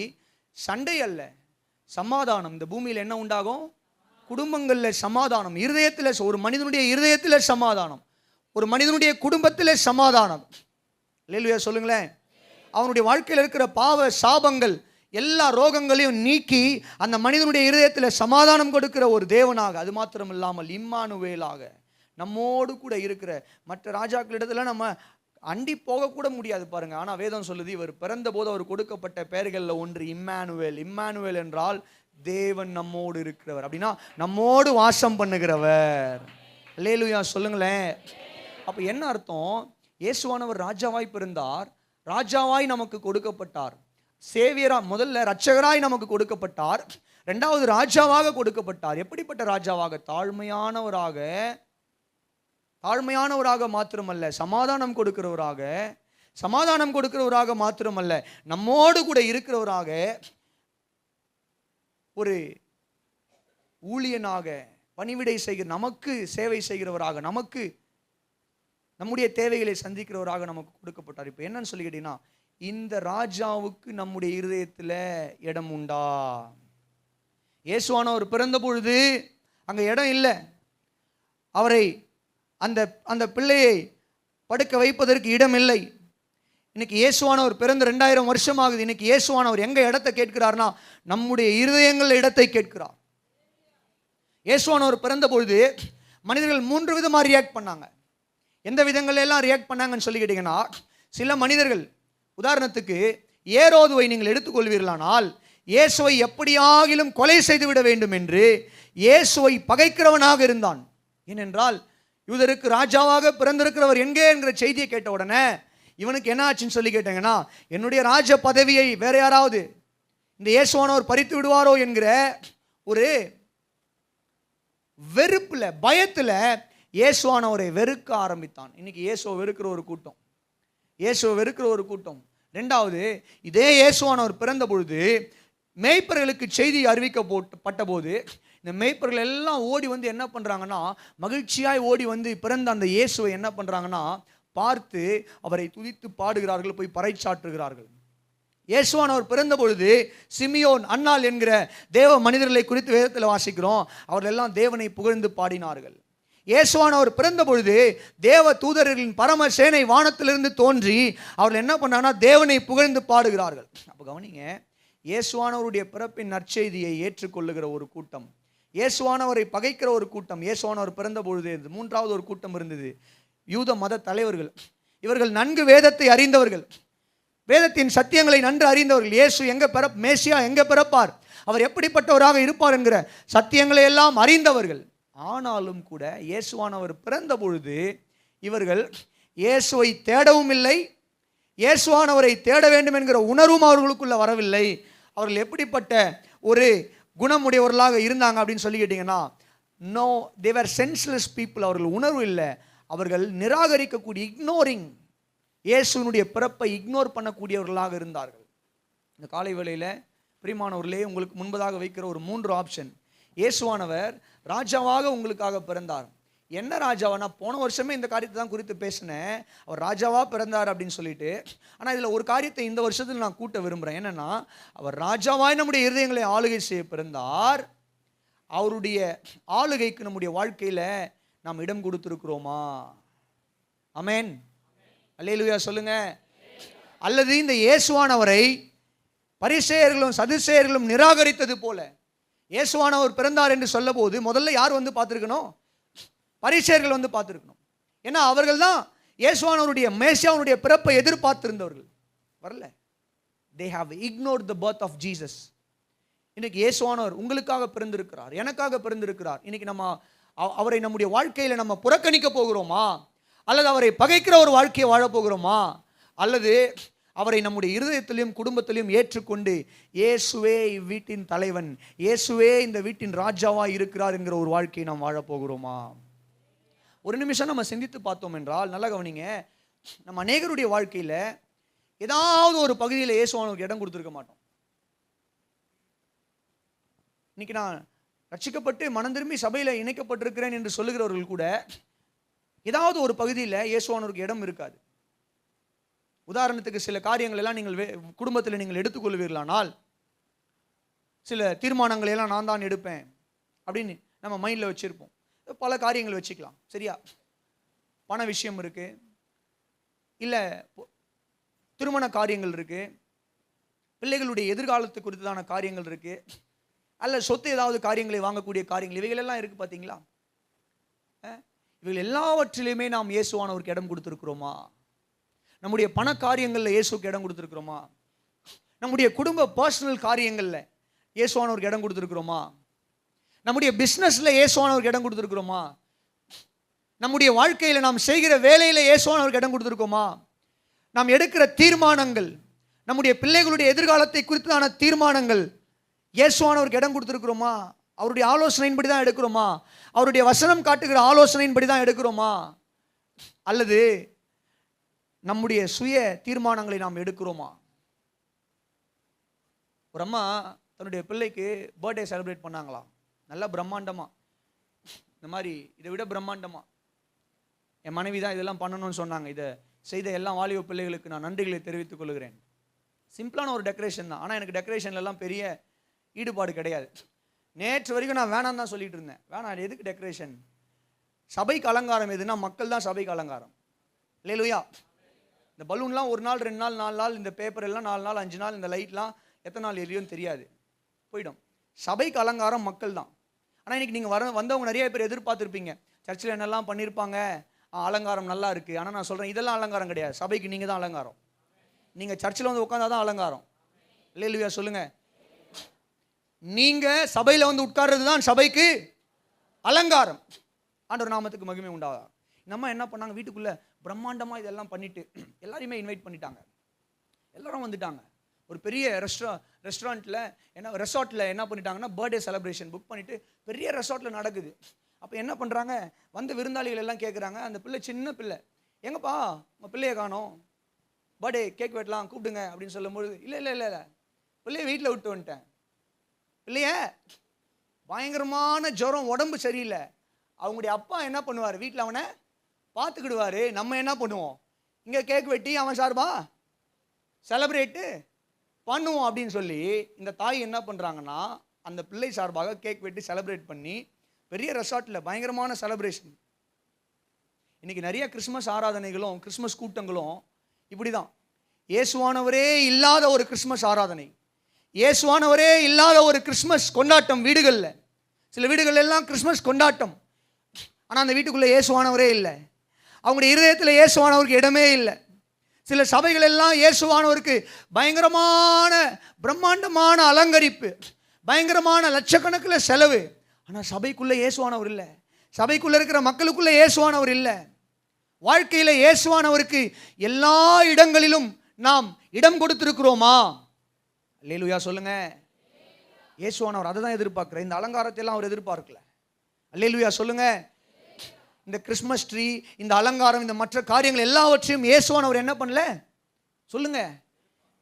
சண்டை அல்ல, சமாதானம். இந்த பூமியில் என்ன உண்டாகும்? குடும்பங்களில் சமாதானம், இருதயத்தில், ஒரு மனிதனுடைய இருதயத்தில் சமாதானம், ஒரு மனிதனுடைய குடும்பத்தில் சமாதானம். அல்லேலூயா சொல்லுங்களேன். அவனுடைய வாழ்க்கையில் இருக்கிற பாவ சாபங்கள் எல்லா ரோகங்களையும் நீக்கி அந்த மனிதனுடைய இருதயத்தில் சமாதானம் கொடுக்கிற ஒரு தேவனாக, அது மாத்திரம் இல்லாமல் இம்மானுவேலாக நம்மோடு கூட இருக்கிற மற்ற ராஜாக்களிடத்துல நம்ம அண்டி போகக்கூட முடியாது பாருங்க. ஆனால் வேதம் சொல்லுது, இவர் பிறந்த போது அவர் கொடுக்கப்பட்ட பெயர்களில் ஒன்று இம்மானுவேல். இம்மானுவேல் என்றால் தேவன் நம்மோடு இருக்கிறவர், அப்படின்னா நம்மோடு வாசம் பண்ணுகிறவர். அல்லேலூயா சொல்லுங்களேன். அப்போ என்ன அர்த்தம்? இயேசுவானவர் ராஜாவாய் பிறந்தார், ராஜாவாய் நமக்கு கொடுக்கப்பட்டார், சேவியரா, முதல்ல இரட்சகராய் நமக்கு கொடுக்கப்பட்டார், இரண்டாவது ராஜாவாக கொடுக்கப்பட்டார். எப்படிப்பட்ட ராஜாவாக? தாழ்மையானவராக. தாழ்மையானவராக மாத்திரமல்ல, சமாதானம் கொடுக்கிறவராக. சமாதானம் கொடுக்கிறவராக மாத்திரமல்ல, நம்மோடு கூட இருக்கிறவராக, ஒரு ஊழியனாக, பணிவிடை செய்கிற, நமக்கு சேவை செய்கிறவராக, நமக்கு நம்முடைய தேவைகளை சந்திக்கிறவராக நமக்கு கொடுக்கப்பட்டார். இப்போ என்னன்னு சொல்லிக்கிட்டீங்கன்னா, இந்த ராஜாவுக்கு நம்முடைய இருதயத்தில் இடம் உண்டா? இயேசுவானவர் பிறந்த பொழுது அங்க இடம் இல்லை. அவரை அந்த பிள்ளையை படுக்க வைப்பதற்கு இடம் இல்லை. இன்னைக்கு இயேசுவானவர் பிறந்த 2000 வருஷம் ஆகுது. இன்னைக்கு இயேசுவானவர் எங்க இடத்தை கேட்கிறார்னா, நம்முடைய இருதயங்கள் இடத்தை கேட்கிறார். இயேசுவானவர் பிறந்த பொழுது மனிதர்கள் 3 விதமாக ரியாக்ட் பண்ணாங்க. எந்த விதங்கள் எல்லாம் ரியாக்ட் பண்ணாங்கன்னு சொல்லிக்கிட்டீங்கன்னா, சில மனிதர்கள், உதாரணத்துக்கு ஏரோதுவை நீங்கள் எடுத்துக்கொள்வீர்களானால், இயேசுவை எப்படியாகிலும் கொலை செய்துவிட வேண்டும் என்று இயேசுவை பகைக்கிறவனாக இருந்தான். ஏனென்றால் யூதருக்கு ராஜாவாக பிறந்திருக்கிறவர் எங்கே என்கிற செய்தியை கேட்ட உடனே இவனுக்கு என்ன ஆச்சுன்னு சொல்லி கேட்டாங்கன்னா, என்னுடைய ராஜ பதவியை வேற யாராவது இந்த இயேசுவானவர் பறித்து விடுவாரோ என்கிற ஒரு வெறுப்புல, பயத்துல இயேசுவானவரை வெறுக்க ஆரம்பித்தான். இன்னைக்கு இயேசுவை வெறுக்கிற ஒரு கூட்டம், இயேசுவை வெறுக்கிற ஒரு கூட்டம். ரெண்டாவது, இதே இயேசுவானவர் பிறந்த பொழுது மேய்ப்பர்களுக்கு செய்தி அறிவிக்கப்பட்ட போது இந்த மேய்ப்பர்கள் எல்லாம் ஓடி வந்து என்ன பண்றாங்கன்னா, மகிழ்ச்சியாய் ஓடி வந்து பிறந்த அந்த இயேசுவை என்ன பண்றாங்கன்னா, பார்த்து அவரை துதித்து பாடுகிறார்கள், போய் பறைசாற்றுகிறார்கள். இயேசுவானவர் பிறந்த பொழுது சிமியோன், அன்னாள் என்கிற தேவ மனிதர்களை குறித்து வேதத்தில் வாசிக்கிறோம். அவர்கள் எல்லாம் தேவனை புகழ்ந்து பாடினார்கள். இயேசுவானவர் பிறந்த பொழுது தேவ தூதர்களின் பரம சேனை வானத்திலிருந்து தோன்றி அவர்கள் என்ன பண்ணாங்கன்னா, தேவனை புகழ்ந்து பாடுகிறார்கள். அப்போ கவனிங்க, இயேசுவானவருடைய பிறப்பின் நற்செய்தியை ஏற்றுக்கொள்ளுகிற ஒரு கூட்டம், இயேசுவானவரை பகைக்கிற ஒரு கூட்டம். இயேசுவானவர் பிறந்த பொழுது 3வது ஒரு கூட்டம் இருந்தது, யூத மத தலைவர்கள். இவர்கள் நன்கு வேதத்தை அறிந்தவர்கள், வேதத்தின் சத்தியங்களை நன்கு அறிந்தவர்கள். இயேசு எங்க மேசியா எங்க பிறப்பார், அவர் எப்படிப்பட்டவராக இருப்பார் என்கிற சத்தியங்களை எல்லாம் அறிந்தவர்கள். ஆனாலும் கூட இயேசுவானவர் பிறந்த பொழுது இவர்கள் இயேசுவை தேடவும் இல்லை, இயேசுவானவரை தேட வேண்டும் என்கிற உணர்வும் அவர்களுக்குள்ள வரவில்லை. அவர்கள் எப்படிப்பட்ட ஒரு குணமுடையவர்களாக இருந்தாங்க அப்படின்னு சொல்லிக்கிட்டீங்கன்னா, நோ, தே வேர் சென்ஸ்லெஸ் பீப்புள். அவர்கள் உணர்வு இல்லை, அவர்கள் நிராகரிக்கக்கூடிய, இக்னோரிங், இயேசுனுடைய பிறப்பை இக்னோர் பண்ணக்கூடியவர்களாக இருந்தார்கள். இந்த காலை வேளையில் பிரியமானவர்களே, உங்களுக்கு முன்பதாக வைக்கிற ஒரு 3 ஆப்ஷன். இயேசுவானவர் ராஜாவாக உங்களுக்காக பிறந்தார். என்ன ராஜாவானா, போன வருஷமே இந்த காரியத்தை தான் குறித்து பேசினேன், அவர் ராஜாவாக பிறந்தார் அப்படின்னு சொல்லிட்டு. ஆனால் இதில் ஒரு காரியத்தை இந்த வருஷத்தில் நான் கூட்ட விரும்புகிறேன். என்னென்னா, அவர் ராஜாவாய் நம்முடைய இருதயங்களை ஆளுகை செய்ய பிறந்தார். அவருடைய ஆளுகைக்கு நம்முடைய வாழ்க்கையில் நாம் இடம் கொடுத்துருக்கிறோமா? ஆமென், அல்லேலூயா சொல்லுங்க. அல்லது இந்த இயேசுவானவரை பரிசேயர்களும் சதுசேயர்களும் நிராகரித்தது போல, இயேசுவானவர் பிறந்தார் என்று சொல்ல போது முதல்ல யார் வந்து பார்த்துருக்கணும்? பரிசேயர்கள் வந்து பார்த்துருக்கணும். ஏன்னா அவர்கள் தான் இயேசுவானவருடைய, மேசியாவுடைய பிறப்பை எதிர்பார்த்திருந்தவர்கள். வரல. they have ignored the birth of Jesus. இன்னைக்கு இயேசுவானவர் உங்களுக்காக பிறந்திருக்கிறார், எனக்காக பிறந்திருக்கிறார். இன்னைக்கு நம்ம அவரை நம்முடைய வாழ்க்கையில் நம்ம புறக்கணிக்க போகிறோமா, அல்லது அவரை பகைக்கிற ஒரு வாழ்க்கையை வாழப் போகிறோமா, அல்லது அவரை நம்முடைய இருதயத்திலையும் குடும்பத்திலையும் ஏற்றுக்கொண்டு இயேசுவே இவ்வீட்டின் தலைவன், இயேசுவே இந்த வீட்டின் ராஜாவாக இருக்கிறார் என்கிற ஒரு வாழ்க்கையை நாம் வாழப்போகிறோமா? ஒரு நிமிஷம் நம்ம சிந்தித்து பார்த்தோம் என்றால், நல்லா கவனிங்க, நம்ம அநேகருடைய வாழ்க்கையில் ஏதாவது ஒரு பகுதியில் இயேசுவானவருக்கு இடம் கொடுத்துருக்க மாட்டோம். இன்னைக்கு நான் ரட்சிக்கப்பட்டு மனம் திரும்பி சபையில் இணைக்கப்பட்டிருக்கிறேன் என்று சொல்லுகிறவர்கள் கூட ஏதாவது ஒரு பகுதியில் இயேசுவானவருக்கு இடம் இருக்காது. உதாரணத்துக்கு சில காரியங்கள் எல்லாம் நீங்கள் குடும்பத்தில் நீங்கள் எடுத்துக்கொள்வீர்களானால், சில தீர்மானங்களை எல்லாம் நான் தான் எடுப்பேன் அப்படின்னு நம்ம மைண்டில் வச்சுருப்போம். பல காரியங்கள் வச்சுக்கலாம், சரியா? பண விஷயம் இருக்கு, இல்லை திருமண காரியங்கள் இருக்கு, பிள்ளைகளுடைய எதிர்காலத்து குறித்ததான காரியங்கள் இருக்கு, அல்ல சொத்து ஏதாவது காரியங்களை வாங்கக்கூடிய காரியங்கள், இவைகள் எல்லாம் இருக்கு. பார்த்தீங்களா? இவைகள் எல்லாவற்றிலுமே நாம் இயேசுவானவருக்கு இடம் கொடுத்துருக்கிறோமா? நம்முடைய பண காரியங்களில் இயேசுக்கு இடம் கொடுத்துருக்கிறோமா? நம்முடைய குடும்ப பர்சனல் காரியங்களில் இயேசுவானவருக்கு இடம் கொடுத்துருக்கிறோமா? நம்முடைய பிஸ்னஸில் இயேசுவானவருக்கு இடம் கொடுத்துருக்கிறோமா? நம்முடைய வாழ்க்கையில் நாம் செய்கிற வேலையில் இயேசுவானவருக்கு இடம் கொடுத்துருக்கோமா? நாம் எடுக்கிற தீர்மானங்கள், நம்முடைய பிள்ளைகளுடைய எதிர்காலத்தை குறித்தான தீர்மானங்கள் இயேசுவானவருக்கு இடம் கொடுத்துருக்கிறோமா? அவருடைய ஆலோசனையின்படி தான் எடுக்கிறோமா? அவருடைய வசனம் காட்டுகிற ஆலோசனையின்படி தான் எடுக்கிறோமா? அல்லது நம்முடைய சுய தீர்மானங்களை நாம் எடுக்கிறோமா? ஒரு அம்மா தன்னுடைய பிள்ளைக்கு பர்த்டே செலிப்ரேட் பண்ணாங்களாம், நல்லா பிரம்மாண்டமாக. இந்த மாதிரி இதை விட பிரம்மாண்டமாக என் மனைவி தான் இதெல்லாம் பண்ணணும்னு சொன்னாங்க. இதை செய்த எல்லா வாலிப பிள்ளைகளுக்கு நான் நன்றிகளை தெரிவித்துக் கொள்கிறேன். சிம்பிளான ஒரு டெக்கரேஷன் தான், ஆனால் எனக்கு டெக்கரேஷன்லாம் பெரிய ஈடுபாடு கிடையாது. நேற்று வரைக்கும் நான் வேணாம் தான் சொல்லிட்டு இருந்தேன். வேணாம், எதுக்கு டெக்கரேஷன்? சபைக்கு அலங்காரம் எதுனா மக்கள் தான் சபைக்கு அலங்காரம். அல்லேலூயா. இந்த பலூன்லாம் ஒரு நாள் 2 நாள் 4 நாள், இந்த பேப்பர் எல்லாம் 4 நாள் 5 நாள், இந்த லைட்லாம் எத்தனை நாள் எரியும் தெரியாது, போயிடும். சபைக்கு அலங்காரம் மக்கள் தான். ஆனால் இன்னைக்கு நீங்கள் வந்தவங்க நிறைய பேர் எதிர்பார்த்துருப்பீங்க, சர்ச்சில் என்னெல்லாம் பண்ணியிருப்பாங்க, அலங்காரம் நல்லா இருக்குது. ஆனால் நான் சொல்கிறேன், இதெல்லாம் அலங்காரம் கிடையாது. சபைக்கு நீங்கள் தான் அலங்காரம். நீங்கள் சர்ச்சில் வந்து உட்காந்தா தான் அலங்காரம். அல்லேலூயா சொல்லுங்கள். நீங்கள் சபையில் வந்து உட்கார்றது தான் சபைக்கு அலங்காரம். ஆண்டவர் நாமத்துக்கு மகிமை உண்டாகும். நம்ம என்ன பண்ணாங்க, வீட்டுக்குள்ளே பிரம்மாண்டமாக இதெல்லாம் பண்ணிட்டு எல்லாரையுமே இன்வைட் பண்ணிட்டாங்க. எல்லாரும் வந்துட்டாங்க. ஒரு பெரிய ரெஸ்டாரண்ட்டில் ரெசார்ட்டில் என்ன பண்ணிட்டாங்கன்னா பர்த்டே செலிப்ரேஷன் புக் பண்ணிவிட்டு பெரிய ரெசார்ட்டில் நடக்குது. அப்போ என்ன பண்ணுறாங்க, வந்து விருந்தாளிகள் எல்லாம் கேட்குறாங்க, அந்த பிள்ளை சின்ன பிள்ளை, எங்கப்பா உங்கள் பிள்ளையை காணோம், பர்த்டே கேக் வெட்டலாம் கூப்பிடுங்க அப்படின்னு சொல்லும்போது, இல்லை இல்லை இல்லை இல்லை பிள்ளையை வீட்டில் விட்டு வந்துட்டேன். பிள்ளைய பயங்கரமான ஜுரம், உடம்பு சரியில்லை. அவங்களுடைய அப்பா என்ன பண்ணுவார், வீட்டில் அவனை பார்த்துக்கிடுவார். நம்ம என்ன பண்ணுவோம், இங்கே கேக் வெட்டி அவன் சார்பா செலிப்ரேட்டு பண்ணுவோம் அப்படின்னு சொல்லி இந்த தாய் என்ன பண்ணுறாங்கன்னா அந்த பிள்ளை சார்பாக கேக் வெட்டி செலிப்ரேட் பண்ணி பெரிய ரெசார்ட்டில் பயங்கரமான செலிப்ரேஷன். இன்னைக்கு நிறைய கிறிஸ்மஸ் ஆராதனைகளும் கிறிஸ்மஸ் கூட்டங்களும் இப்படி தான். இயேசுவானவரே இல்லாத ஒரு கிறிஸ்மஸ் ஆராதனை, இயேசுவானவரே இல்லாத ஒரு கிறிஸ்மஸ் கொண்டாட்டம் வீடுகளில். சில வீடுகள் எல்லாம் கிறிஸ்மஸ் கொண்டாட்டம், ஆனால் அந்த வீட்டுக்குள்ளே இயேசுவானவரே இல்லை. அவங்களுடைய இருதயத்தில் இயேசுவானவருக்கு இடமே இல்லை. சில சபைகள் எல்லாம் இயேசுவானவருக்கு பயங்கரமான பிரம்மாண்டமான அலங்கரிப்பு, பயங்கரமான லட்சக்கணக்கில் செலவு, ஆனால் சபைக்குள்ளே இயேசுவானவர் இல்லை. சபைக்குள்ளே இருக்கிற மக்களுக்குள்ளே இயேசுவானவர் இல்லை. வாழ்க்கையில் இயேசுவானவருக்கு எல்லா இடங்களிலும் நாம் இடம் கொடுத்திருக்கிறோமா? அல்லேலூயா சொல்லுங்க. இயேசுவானவர் அதை தான் எதிர்பார்க்கிறேன். இந்த அலங்காரத்தை எல்லாம் அவர் எதிர்பார்க்கல. அல்லேலூயா சொல்லுங்க. இந்த கிறிஸ்மஸ் ட்ரீ, இந்த அலங்காரம், இந்த மற்ற காரியங்கள் எல்லாவற்றையும் இயேசுவானவர் என்ன பண்ணல சொல்லுங்க.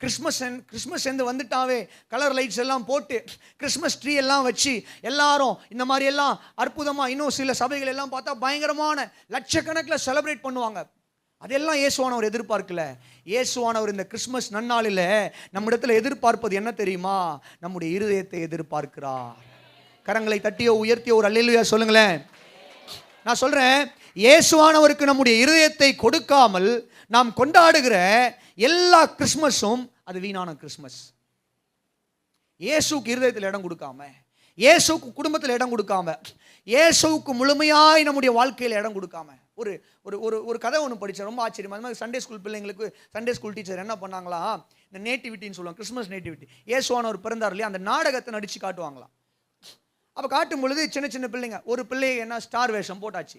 கிறிஸ்மஸ் என்று வந்துட்டாவே கலர் லைட்ஸ் எல்லாம் போட்டு கிறிஸ்மஸ் ட்ரீ எல்லாம் வச்சு எல்லாரும் இந்த மாதிரி எல்லாம் அற்புதமாக, இன்னும் சில சபைகள் எல்லாம் பார்த்தா பயங்கரமான லட்சக்கணக்கில் செலிப்ரேட் பண்ணுவாங்க. அதெல்லாம் இயேசுவானவர் எதிர்பார்க்கல. இயேசுவானவர் இந்த கிறிஸ்மஸ் நன்னாளில் நம்மிடத்தில் எதிர்பார்ப்பது என்ன தெரியுமா? நம்முடைய இருதயத்தை எதிர்பார்க்கிறார். கரங்களை தட்டியோ உயர்த்தியோ ஒரு அல்லேலூயா சொல்லுங்களேன். நான் சொல்றேன், இயேசுவானவருக்கு நம்முடைய இருதயத்தை கொடுக்காமல் நாம் கொண்டாடுகிற எல்லா கிறிஸ்மஸும் அது வீணான கிறிஸ்மஸ். இயேசுக்கு இருதயத்தில் இடம் கொடுக்காம, இயேசுக்கு குடும்பத்தில் இடம் கொடுக்காம, இயேசுக்கு முழுமையாய் நம்முடைய வாழ்க்கையில் இடம் கொடுக்காம, ஒரு ஒரு ஒரு ஒரு கதை ஒன்று படித்தேன், ரொம்ப ஆச்சரியமா. அது மாதிரி சண்டே ஸ்கூல் பிள்ளைங்களுக்கு சண்டே ஸ்கூல் டீச்சர் என்ன பண்ணாங்களா, இந்த நேட்டிவிட்டின்னு சொல்லுவாங்க, கிறிஸ்மஸ் நேட்டிவிட்டி, இயேசுவானவர் பிறந்தார் இல்லையா, அந்த நாடகத்தை நடித்து காட்டுவாங்களாம். அப்போ காட்டும் பொழுது சின்ன சின்ன பிள்ளைங்க, ஒரு பிள்ளை என்ன ஸ்டார் வேஷம் போட்டாச்சு,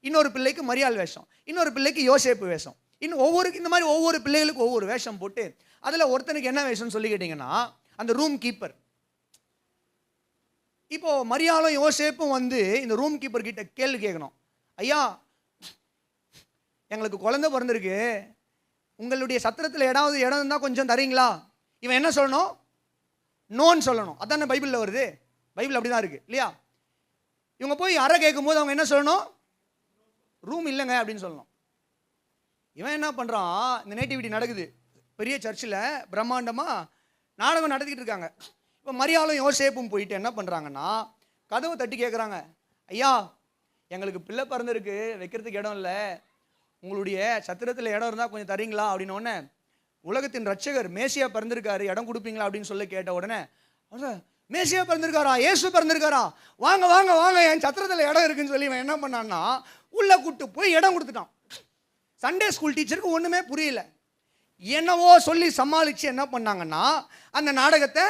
இன்னொரு பிள்ளைக்கு மரியாள் வேஷம், இன்னொரு பிள்ளைக்கு யோசேப்பு வேஷம், இன்னும் இந்த மாதிரி ஒவ்வொரு பிள்ளைகளுக்கு ஒவ்வொரு வேஷம் போட்டு அதில் ஒருத்தனுக்கு என்ன வேஷம்னு சொல்லி கேட்டிங்கன்னா அந்த ரூம் கீப்பர். இப்போ மரியாளும் யோசேப்பும் வந்து இந்த ரூம் கீப்பர் கிட்ட கேள்வி கேட்கணும், ஐயா எங்களுக்கு குழந்தை பிறந்திருக்கு, உங்களுடைய சத்திரத்தில் இடம் இருந்தால் கொஞ்சம் தரீங்களா? இவன் என்ன சொல்லணும்? நோன்னு சொல்லணும். அதானே பைபிளில் வருது, பைபிள் அப்படி தான் இருக்குது இல்லையா? இவங்க போய் அறை கேட்கும்போது அவங்க என்ன சொல்லணும்? ரூம் இல்லைங்க அப்படின்னு சொல்லணும். இவன் என்ன பண்ணுறான், இந்த நேட்டிவிட்டி நடக்குது பெரிய சர்ச்சில் பிரம்மாண்டமாக நாடகம் நடத்திக்கிட்டு இருக்காங்க. இப்போ மரியாளும் யோசேப்பும் போயிட்டு என்ன பண்ணுறாங்கன்னா, கதவை தட்டி கேட்குறாங்க, ஐயா எங்களுக்கு பிள்ளை பிறந்திருக்கு, வைக்கிறதுக்கு இடம் இல்லை, உங்களுடைய சத்திரத்தில் இடம் இருந்தால் கொஞ்சம் தரீங்களா அப்படின்னு உடனே, உலகத்தின் ரட்சகர் மேசியா பிறந்திருக்காரு, இடம் கொடுப்பீங்களா அப்படின்னு சொல்லி கேட்ட உடனே, மேசியா பிறந்திருக்காரா, இயேசு பிறந்திருக்காரா, வாங்க வாங்க வாங்க என் சத்திரத்தில் இடம் இருக்குன்னு சொல்லி இவன் என்ன பண்ணான்னா உள்ளே கூட்டு போய் இடம் கொடுத்துட்டான். சண்டே ஸ்கூல் டீச்சருக்கு ஒன்றுமே புரியல. என்னவோ சொல்லி சமாளித்து என்ன பண்ணாங்கன்னா அந்த நாடகத்தை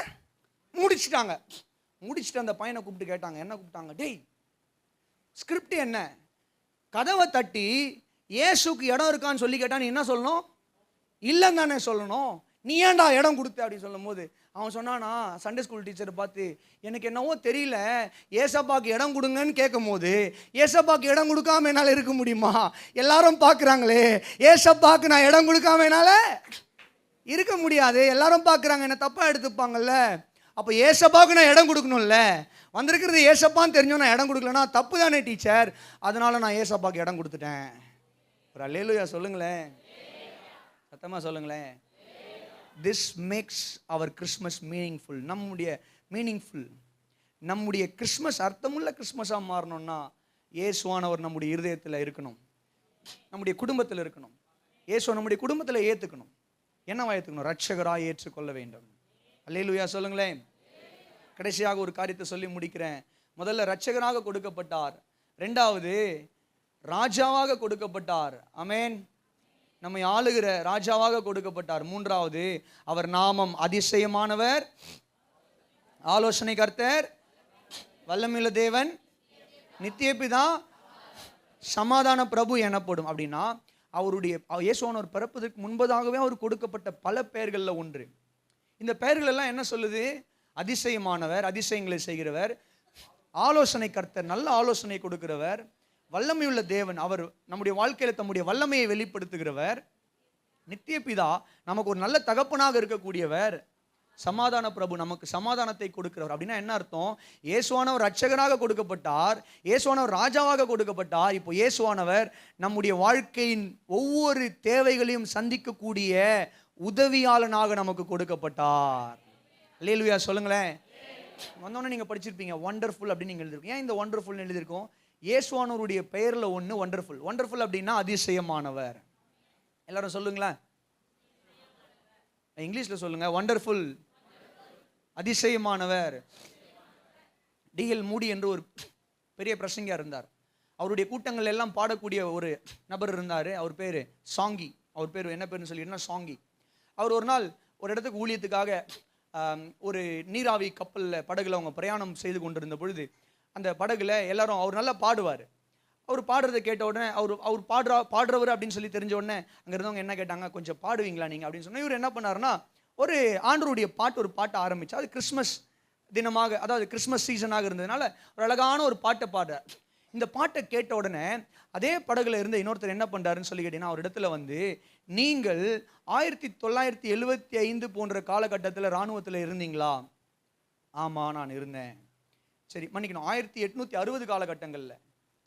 முடிச்சிட்டாங்க. முடிச்சுட்டு அந்த பையனை கூப்பிட்டு கேட்டாங்க, என்ன கூப்பிட்டாங்க, டேய் ஸ்கிரிப்ட் என்ன? கதவை தட்டி இயேசுக்கு இடம் இருக்கான்னு சொல்லி கேட்டா நீ என்ன சொல்லணும்? இல்லைன்னு தானே சொல்லணும். நீ ஏன்டா இடம் கொடுத்த அப்படின்னு சொல்லும் போது அவன் சொன்னானா, சண்டே ஸ்கூல் டீச்சரை பார்த்து எனக்கு என்னவோ தெரியல, ஏசப்பாக்கு இடம் கொடுங்கன்னு கேட்கும் போது ஏசப்பாக்கு இடம் கொடுக்காம என்னால் இருக்க முடியுமா? எல்லாரும் பார்க்குறாங்களே, ஏசப்பாக்கு நான் இடம் கொடுக்காம என்னால் இருக்க முடியாது, எல்லாரும் பார்க்குறாங்க, என்ன தப்பாக எடுத்துப்பாங்கல்ல. அப்போ ஏசப்பாக்கு நான் இடம் கொடுக்கணும்ல, வந்திருக்கிறது ஏசப்பான்னு தெரிஞ்சோம், நான் இடம் கொடுக்கலன்னா தப்பு தானே டீச்சர், அதனால நான் ஏசப்பாக்கு இடம் கொடுத்துட்டேன். ஒரு அல்லேலூயா சொல்லுங்களேன், சத்தமாக சொல்லுங்களேன். This makes our Christmas meaningful. நம்முடைய கிறிஸ்மஸ் அர்த்தமுள்ள கிறிஸ்மஸாக மாறணும்னா இயேசுவானவர் நம்முடைய இருதயத்தில் இருக்கணும், நம்முடைய குடும்பத்தில் இருக்கணும். இயேசுவை நம்முடைய குடும்பத்தில் ஏற்றுக்கணும். என்னவா ஏற்றுக்கணும்? ரட்சகராக ஏற்றுக்கொள்ள வேண்டும். அல்லேலூயா சொல்லுங்களேன். கடைசியாக ஒரு காரியத்தை சொல்லி முடிக்கிறேன். முதல்ல ரட்சகராக கொடுக்கப்பட்டார், ரெண்டாவது ராஜாவாக கொடுக்கப்பட்டார். ஆமென். நம்மை ஆளுகிற ராஜாவாக கொடுக்கப்பட்டார். மூன்றாவது அவர் நாமம் அதிசயமானவர், ஆலோசனை கர்த்தர், வல்லமையுள்ள தேவன், நித்திய பிதா, சமாதான பிரபு எனப்படும். அப்படின்னா அவருடைய இயேசுவானவர் பிறப்பதற்கு முன்பதாகவே அவர் கொடுக்கப்பட்ட பல பெயர்களில் ஒன்று. இந்த பெயர்கள் எல்லாம் என்ன சொல்லுது? அதிசயமானவர், அதிசயங்களை செய்கிறவர், ஆலோசனை கர்த்தர், நல்ல ஆலோசனை கொடுக்கிறவர், வல்லமையுள்ள தேவன், அவர் நம்முடைய வாழ்க்கையில் தம்முடைய வல்லமையை வெளிப்படுத்துகிறவர், நித்திய பிதா, நமக்கு ஒரு நல்ல தகப்பனாக இருக்கக்கூடியவர், சமாதான பிரபு, நமக்கு சமாதானத்தை கொடுக்கிறவர். அப்படின்னா என்ன அர்த்தம்? இயேசுவானவர் ரட்சகராக கொடுக்கப்பட்டார், இயேசுவானவர் ராஜாவாக கொடுக்கப்பட்டார். இப்போ இயேசுவானவர் நம்முடைய வாழ்க்கையின் ஒவ்வொரு தேவைகளையும் சந்திக்கக்கூடிய உதவியாளனாக நமக்கு கொடுக்கப்பட்டார். அல்லேலூயா சொல்லுங்களேன். வந்தோடனே நீங்கள் படிச்சிருப்பீங்க ஒண்டர்ஃபுல் அப்படின்னு நீங்கள் எழுதிருக்கோம். ஏன் இந்த ஒண்டர்ஃபுல்னு எழுதியிருக்கோம்? இயேசுவானவருடைய பெயரில் ஒன்று ஒண்டர்ஃபுல். ஒண்டர்ஃபுல் அப்படின்னா அதிசயமானவர். எல்லாரும் சொல்லுங்களேன், இங்கிலீஷில் சொல்லுங்க. ஒண்டர்ஃபுல், அதிசயமானவர். டிஎல் மூடி என்று ஒரு பெரிய பிரசங்கியா இருந்தார். அவருடைய கூட்டங்கள் எல்லாம் பாடக்கூடிய ஒரு நபர் இருந்தார். அவர் பேர் சாங்கி. அவர் பேர் என்ன பேருன்னு சொல்லிட்டுனா சாங்கி. அவர் ஒரு நாள் ஒரு இடத்துக்கு ஊழியத்துக்காக ஒரு நீராவி கப்பலில் படகுல அவங்க பிரயாணம் செய்து கொண்டிருந்த பொழுது அந்த படகுல எல்லாரும், அவர் நல்லா பாடுவார், அவர் பாடுறதை கேட்ட உடனே அவர் பாடுறவர் அப்படின்னு சொல்லி தெரிஞ்ச உடனே அங்கே இருந்தவங்க என்ன கேட்டாங்க, கொஞ்சம் பாடுவீங்களா நீங்கள் அப்படின்னு சொன்னால், இவர் என்ன பண்ணாருன்னா ஒரு ஆண்டவருடைய ஒரு பாட்டை ஆரம்பிச்சு, அது கிறிஸ்மஸ் தினமாக, அதாவது கிறிஸ்மஸ் சீசனாக இருந்ததுனால ஒரு அழகான ஒரு பாட்டை பாடுறார். இந்த பாட்டை கேட்ட உடனே அதே படகுல இருந்த இன்னொருத்தர் என்ன பண்ணுறாருன்னு சொல்லி கேட்டீங்கன்னா, ஒரு இடத்துல வந்து, நீங்கள் 1975 போன்ற காலகட்டத்தில் இராணுவத்தில் இருந்தீங்களா? ஆமாம் நான் இருந்தேன். சரி மன்னிக்கணும், 1860 காலகட்டங்களில்.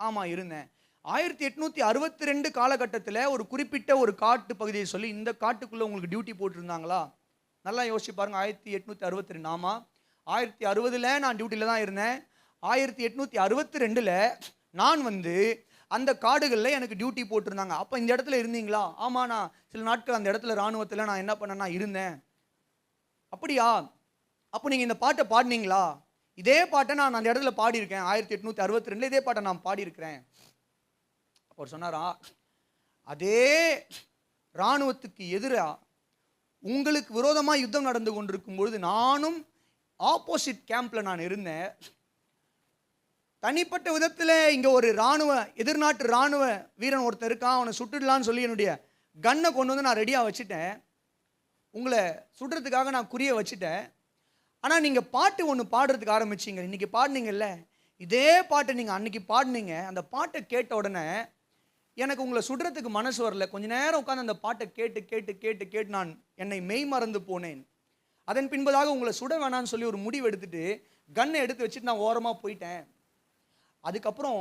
ஆமாம் இருந்தேன். 1862 காலகட்டத்தில் ஒரு குறிப்பிட்ட ஒரு காட்டு பகுதியை சொல்லி, இந்த காட்டுக்குள்ளே உங்களுக்கு டியூட்டி போட்டிருந்தாங்களா? நல்லா யோசிச்சு பாருங்க. 1862. ஆமாம் 1960 நான் டியூட்டியில் தான் இருந்தேன். 1862 நான் வந்து அந்த காடுகளில் எனக்கு டியூட்டி போட்டிருந்தாங்க. அப்போ இந்த இடத்துல இருந்தீங்களா? ஆமாம் நான் சில நாட்கள் அந்த இடத்துல இராணுவத்தில் நான் என்ன பண்ணேன்னா இருந்தேன். அப்படியா? அப்போ நீங்கள் இந்த பாட்டை பாடினீங்களா? இதே பாட்டை நான் அந்த இடத்துல பாடியிருக்கேன். 1862 இதே பாட்டை நான் பாடியிருக்கிறேன். அவர் சொன்னாரா, அதே இராணுவத்துக்கு எதிராக உங்களுக்கு விரோதமாக யுத்தம் நடந்து கொண்டிருக்கும் பொழுது நானும் ஆப்போசிட் கேம்பில் நான் இருந்தேன். தனிப்பட்ட விதத்தில் இங்கே ஒரு எதிர்நாட்டு இராணுவ வீரன் ஒருத்தர் இருக்கான், அவனை சுட்டுடலான்னு சொல்லி என்னுடைய கன்னை கொண்டு வந்து நான் ரெடியாக வச்சுட்டேன், உங்களை சுடுறதுக்காக நான் குறிய வச்சுட்டேன். ஆனால் நீங்கள் பாட்டு ஒன்று பாடுறதுக்கு ஆரம்பிச்சிங்க, இன்றைக்கி பாடினீங்கல்ல, இதே பாட்டை நீங்கள் அன்றைக்கி பாடினீங்க. அந்த பாட்டை கேட்ட உடனே எனக்கு உங்களை சுடுறதுக்கு மனசு வரல. கொஞ்ச நேரம் உட்காந்து அந்த பாட்டை கேட்டு கேட்டு கேட்டு கேட்டு நான் என்னை மெய் மறந்து போனேன். அதன் பின்பதாக உங்களை சுட வேணான்னு சொல்லி ஒரு முடிவு எடுத்துட்டு கன்னை எடுத்து வச்சுட்டு நான் ஓரமாக போயிட்டேன். அதுக்கப்புறம்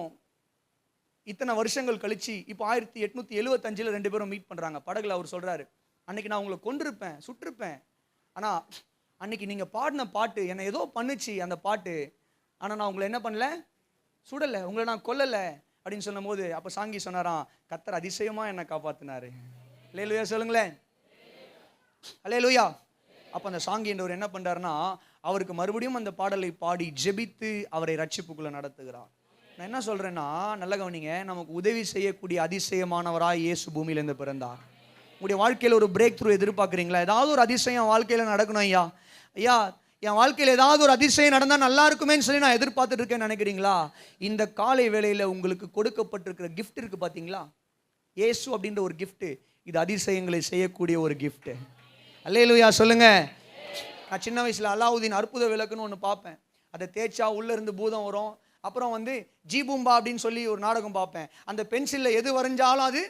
இத்தனை வருஷங்கள் கழிச்சு இப்போ 1875 2 பேரும் மீட் பண்றாங்க. படகுல அவர் சொல்றாரு, அன்னைக்கு நான் உங்களை கொண்டிருப்பேன், சுட்டிருப்பேன், ஆனா அன்னைக்கு நீங்க பாடின பாட்டு என்னை ஏதோ பண்ணுச்சு அந்த பாட்டு, ஆனா நான் உங்களை என்ன பண்ணல, சுடலை, உங்களை நான் கொல்லலை அப்படின்னு சொல்லும் போது அப்ப சாங்கி சொன்னாராம், கர்த்தர் அதிசயமா என்னை காப்பாத்தினாரு. அல்லேலூயா சொல்லுங்களேன், அல்லேலூயா. அப்ப அந்த சாங்கி என்றவர் என்ன பண்றாருன்னா, அவருக்கு மறுபடியும் அந்த பாடலை பாடி ஜெபித்து அவரை ரட்சிப்புக்குள்ள நடத்துகிறார். நான் என்ன சொல்றேன்னா, நல்ல கவனிங்க, நமக்கு உதவி செய்யக்கூடிய அதிசயமானவராய் இயேசு பூமியிலிருந்து பிறந்தார். உங்களுடைய வாழ்க்கையில் ஒரு பிரேக் த்ரூ எதிர்பார்க்குறீங்களா? ஏதாவது ஒரு அதிசயம் வாழ்க்கையில் நடக்கணும். ஐயா ஐயா என் வாழ்க்கையில் ஏதாவது ஒரு அதிசயம் நடந்தால் நல்லா இருக்குமேன்னு சொல்லி நான் எதிர்பார்த்துட்டு இருக்கேன்னு நினைக்கிறீங்களா? இந்த காலை வேளையில் உங்களுக்கு கொடுக்கப்பட்டிருக்கிற கிஃப்ட் இருக்கு பார்த்தீங்களா, இயேசு அப்படின்ற ஒரு கிஃப்ட். இது அதிசயங்களை செய்யக்கூடிய ஒரு கிஃப்ட். அல்லேலூயா சொல்லுங்க. நான் சின்ன வயசில் அலாவுதீன் அற்புத விளக்குன்னு ஒன்று பார்ப்பேன். அதை தேய்ச்சா உள்ளே இருந்து பூதம் வரும். அப்புறம் ஜீபூம்பா அப்படின்னு சொல்லி ஒரு நாடகம் பார்ப்பேன். அந்த பென்சிலில் எது வரைஞ்சாலும் அது